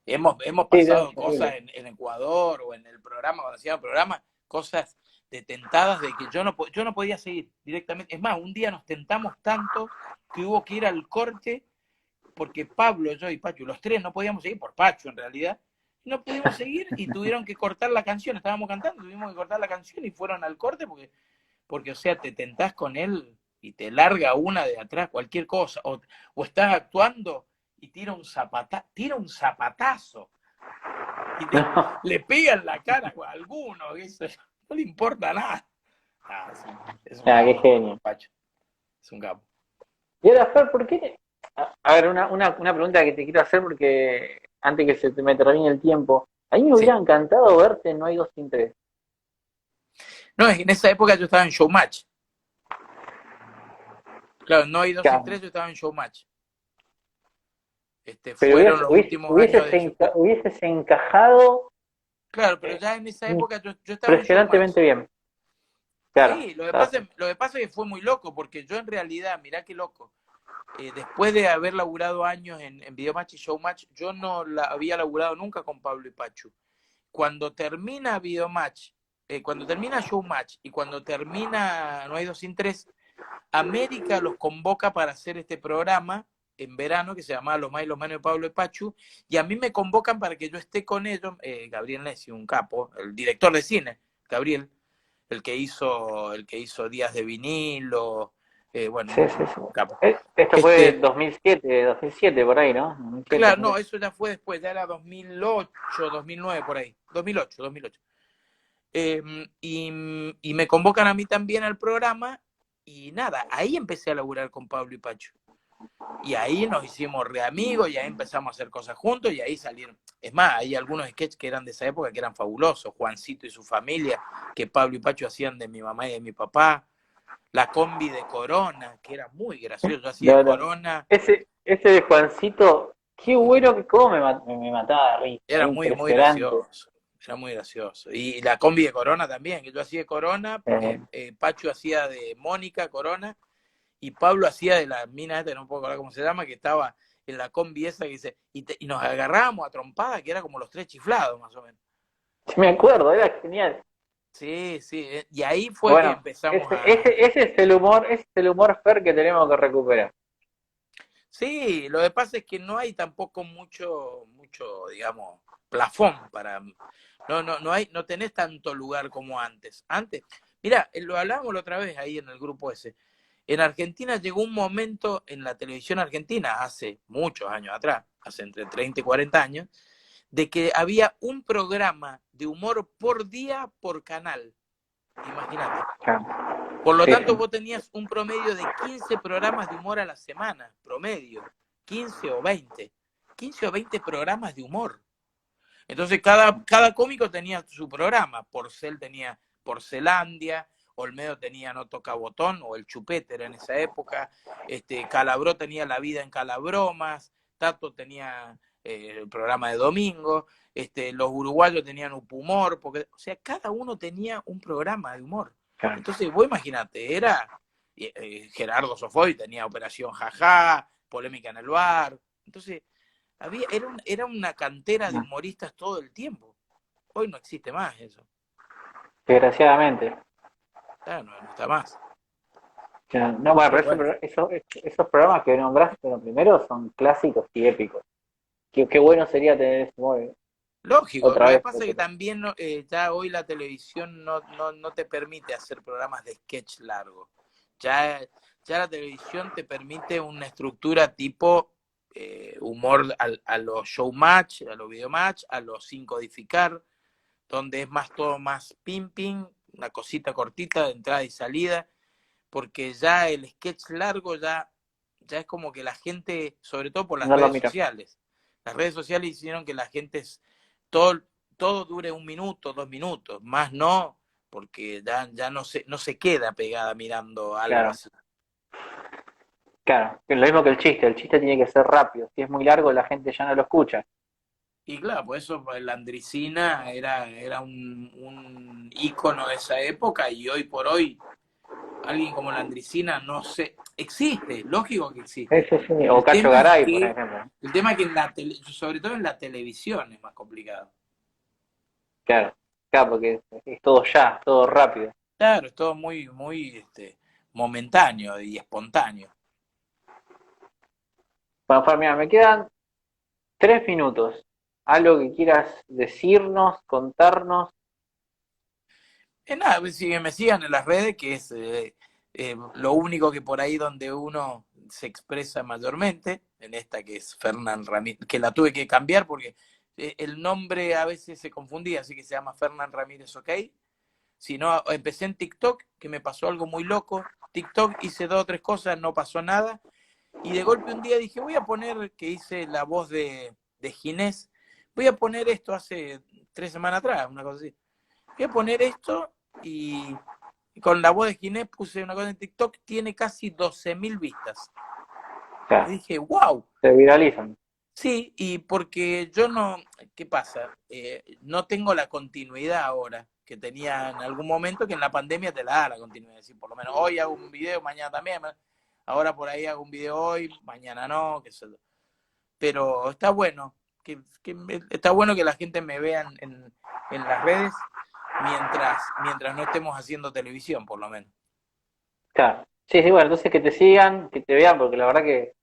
Speaker 2: Hemos pasado cosas en Ecuador o en el programa, cuando hacíamos el programa, cosas de tentadas de que yo no podía seguir directamente. Es más, un día nos tentamos tanto que hubo que ir al corte porque Pablo, yo y Pachu, los tres no podíamos seguir, por Pachu en realidad, no pudimos seguir y tuvieron que cortar la canción. Estábamos cantando, tuvimos que cortar la canción y fueron al corte porque o sea, te tentás con él y te larga una de atrás, cualquier cosa, o estás actuando y tira un zapatazo y le pega en la cara a alguno, eso, no le importa nada. Sí, es un
Speaker 3: qué genio.
Speaker 2: Pacho. Es un capo.
Speaker 3: Y ahora, Fer, ¿por qué? A ver, una pregunta que te quiero hacer porque antes que se me termine el tiempo. A mí me hubiera encantado verte en No hay 2 sin 3.
Speaker 2: No, en esa época yo estaba en Showmatch. Claro, No hay 2 sin 3, yo estaba en Showmatch.
Speaker 3: Pero
Speaker 2: fueron los últimos años de...
Speaker 3: hubieses encajado.
Speaker 2: Claro, pero ya en esa época yo estaba
Speaker 3: impresionantemente bien.
Speaker 2: Claro, sí, lo que pasa es que fue muy loco, porque yo en realidad, mirá qué loco, después de haber laburado años en Videomatch y Showmatch, yo no había laburado nunca con Pablo y Pachu. Cuando termina Videomatch, cuando termina Showmatch y cuando termina No hay 2 sin 3, América los convoca para hacer este programa en verano que se llamaba Los Manos de Pablo y Pachu, y a mí me convocan para que yo esté con ellos, Gabriel Nessi, un capo, el director de cine, Gabriel, el que hizo Días de Vinilo, bueno,
Speaker 3: sí.
Speaker 2: Capo.
Speaker 3: Esto fue 2007 por ahí, ¿no? 2007,
Speaker 2: claro, no, eso ya fue después, ya era 2008, 2009 por ahí, 2008. Y me convocan a mí también al programa y nada, ahí empecé a laburar con Pablo y Pachu. Y ahí nos hicimos re amigos y ahí empezamos a hacer cosas juntos y ahí salieron. Es más, hay algunos sketches que eran de esa época que eran fabulosos. Juancito y su familia, que Pablo y Pacho hacían de mi mamá y de mi papá. La combi de Corona, que era muy gracioso. Yo hacía Corona.
Speaker 3: Ese de Juancito, qué bueno que cómo me mataba de risa.
Speaker 2: Era muy gracioso. era muy gracioso. Y la combi de Corona también, que yo hacía de Corona,
Speaker 3: Eh,
Speaker 2: Pacho hacía de Mónica Corona, y Pablo hacía de la mina esta, no puedo acordar cómo se llama, que estaba en la combi esa que dice, y nos agarrábamos a trompada, que era como los tres chiflados, más o menos.
Speaker 3: sí me acuerdo, era genial.
Speaker 2: Sí, sí, y ahí fue que
Speaker 3: Bueno,
Speaker 2: empezamos a...
Speaker 3: ese es el humor Fer que tenemos que recuperar.
Speaker 2: Sí, lo que pasa es que no hay tampoco mucho, digamos, plafón para... No tenés tanto lugar como antes. Antes, mira, lo hablábamos la otra vez ahí en el grupo ese. En Argentina llegó un momento en la televisión argentina, hace muchos años atrás, hace entre 30 y 40 años, de que había un programa de humor por día por canal. Imagínate.
Speaker 3: Claro.
Speaker 2: Por lo
Speaker 3: Sí,
Speaker 2: tanto,
Speaker 3: sí.
Speaker 2: vos tenías un promedio de 15 programas de humor a la semana, promedio, 15 o 20. 15 o 20 programas de humor. Entonces, cada cómico tenía su programa. Porcel tenía Porcelandia, Olmedo tenía No Toca Botón, o El Chupete era en esa época, Calabró tenía La Vida en Calabromas, Tato tenía el programa de domingo, los uruguayos tenían Upumor, porque, o sea, cada uno tenía un programa de humor.
Speaker 3: Claro.
Speaker 2: Entonces, vos imaginate, era Gerardo Sofoy tenía Operación Jajá, Polémica en el Bar. Entonces, era una cantera de humoristas todo el tiempo. Hoy no existe más eso.
Speaker 3: Desgraciadamente.
Speaker 2: Claro, no está más.
Speaker 3: Claro. No, bueno,
Speaker 2: Pero
Speaker 3: pero
Speaker 2: bueno,
Speaker 3: esos programas que nombraste lo primero son clásicos y épicos. Qué bueno sería tener ese humor
Speaker 2: lógico.
Speaker 3: otra
Speaker 2: Lo que
Speaker 3: vez.
Speaker 2: pasa es que también ya hoy la televisión no te permite hacer programas de sketch largo. Ya, ya la televisión te permite una estructura tipo humor a los showmatch, a los videomatch, a los sin codificar, donde es más todo más ping, una cosita cortita de entrada y salida, porque ya el sketch largo ya es como que la gente, sobre todo por las
Speaker 3: No lo
Speaker 2: redes
Speaker 3: miro.
Speaker 2: las redes sociales hicieron que la gente todo, todo dure 1 minuto, 2 minutos, más no, porque ya no se queda pegada mirando algo
Speaker 3: Claro,
Speaker 2: así.
Speaker 3: claro. Que lo mismo que el chiste tiene que ser rápido. Si es muy largo, la gente ya no lo escucha.
Speaker 2: Y claro, por eso la Andricina era un ícono de esa época y hoy por hoy alguien como la Andricina no sé, existe, lógico que existe.
Speaker 3: Sí, sí. O
Speaker 2: El
Speaker 3: Cacho
Speaker 2: tema es
Speaker 3: Garay, por
Speaker 2: que,
Speaker 3: ejemplo.
Speaker 2: el tema es que sobre todo en la televisión es más complicado.
Speaker 3: Claro, claro, porque es todo ya, todo rápido.
Speaker 2: Claro, es todo muy momentáneo y espontáneo.
Speaker 3: Bueno, Fer, mira, me quedan 3 minutos. Algo que quieras decirnos, contarnos.
Speaker 2: Nada, pues, si me sigan en las redes, que es lo único que por ahí donde uno se expresa mayormente, en esta que es Fernán Ramírez, que la tuve que cambiar porque el nombre a veces se confundía, así que se llama Fernán Ramírez, ¿ok? Si no, empecé en TikTok, que me pasó algo muy loco. TikTok hice 2 o 3 cosas, no pasó nada. Y de golpe un día dije, voy a poner, que hice la voz de Ginés, voy a poner esto hace 3 semanas atrás, una cosa así. Voy a poner esto y con la voz de Ginés puse una cosa en TikTok, tiene casi 12.000 vistas. Y
Speaker 3: Claro,
Speaker 2: dije, wow,
Speaker 3: se viralizan.
Speaker 2: sí, y porque yo no, ¿qué pasa? No tengo la continuidad ahora que tenía en algún momento, que en la pandemia te la da la continuidad. Es decir, por lo menos hoy hago un video, mañana también. Ahora por ahí hago un video hoy, mañana no, qué sé yo. Pero está bueno, está bueno que la gente me vea en las redes mientras no estemos haciendo televisión, por lo menos.
Speaker 3: Claro. Sí, sí, bueno, entonces que te sigan, que te vean, porque la verdad que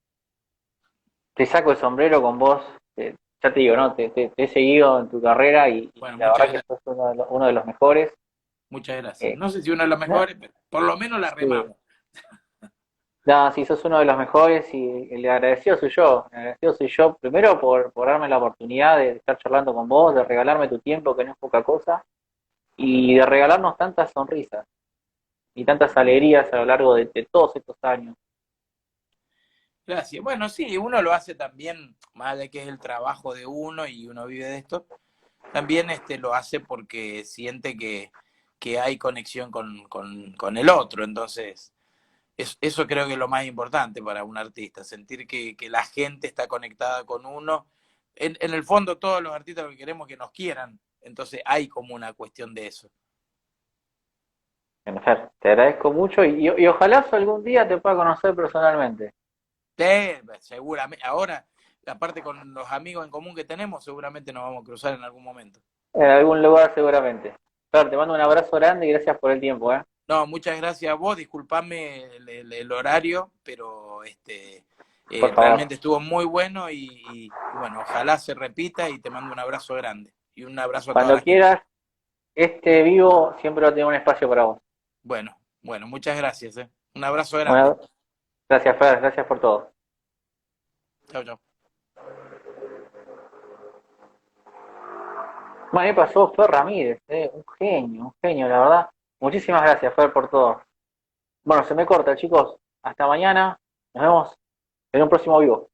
Speaker 3: te saco el sombrero con vos. Ya te digo, ¿no? Te he seguido en tu carrera y
Speaker 2: Bueno,
Speaker 3: la verdad que sos uno de los mejores.
Speaker 2: muchas gracias.
Speaker 3: Eh,
Speaker 2: No sé si una de las
Speaker 3: no,
Speaker 2: mejores, pero por lo menos la
Speaker 3: sí.
Speaker 2: remamos.
Speaker 3: No, sí, sos uno de los mejores y el agradecido soy yo. El agradecido soy yo primero por darme la oportunidad de estar charlando con vos, de regalarme tu tiempo, que no es poca cosa, y de regalarnos tantas sonrisas y tantas alegrías a lo largo de todos estos años.
Speaker 2: Gracias. Bueno, sí, uno lo hace también, más de que es el trabajo de uno y uno vive de esto, también lo hace porque siente que hay conexión con el otro. Entonces, eso creo que es lo más importante para un artista, sentir que la gente está conectada con uno. En el fondo, todos los artistas lo que queremos es que nos quieran. Entonces hay como una cuestión de eso.
Speaker 3: Bueno, Fer, te agradezco mucho y ojalá algún día te pueda conocer personalmente.
Speaker 2: Sí, seguramente. Ahora, aparte con los amigos en común que tenemos, seguramente nos vamos a cruzar en algún momento.
Speaker 3: En algún lugar seguramente. Fer, te mando un abrazo grande y gracias por el tiempo, ¿eh?
Speaker 2: No, muchas gracias a vos, disculpame el horario, pero
Speaker 3: Por favor.
Speaker 2: realmente estuvo muy bueno bueno, ojalá se repita y te mando un abrazo grande y un abrazo a toda
Speaker 3: Cuando
Speaker 2: la gente.
Speaker 3: quieras, este vivo siempre va a tener un espacio para vos.
Speaker 2: Bueno, bueno, muchas gracias. Un abrazo grande.
Speaker 3: Bueno, gracias Fer, gracias por todo.
Speaker 2: Chao, chao.
Speaker 3: Bueno, ahí pasó Fer Ramírez, un genio, la verdad. Muchísimas gracias, Fer, por todo. Bueno, se me corta, chicos. Hasta mañana. Nos vemos en un próximo vivo.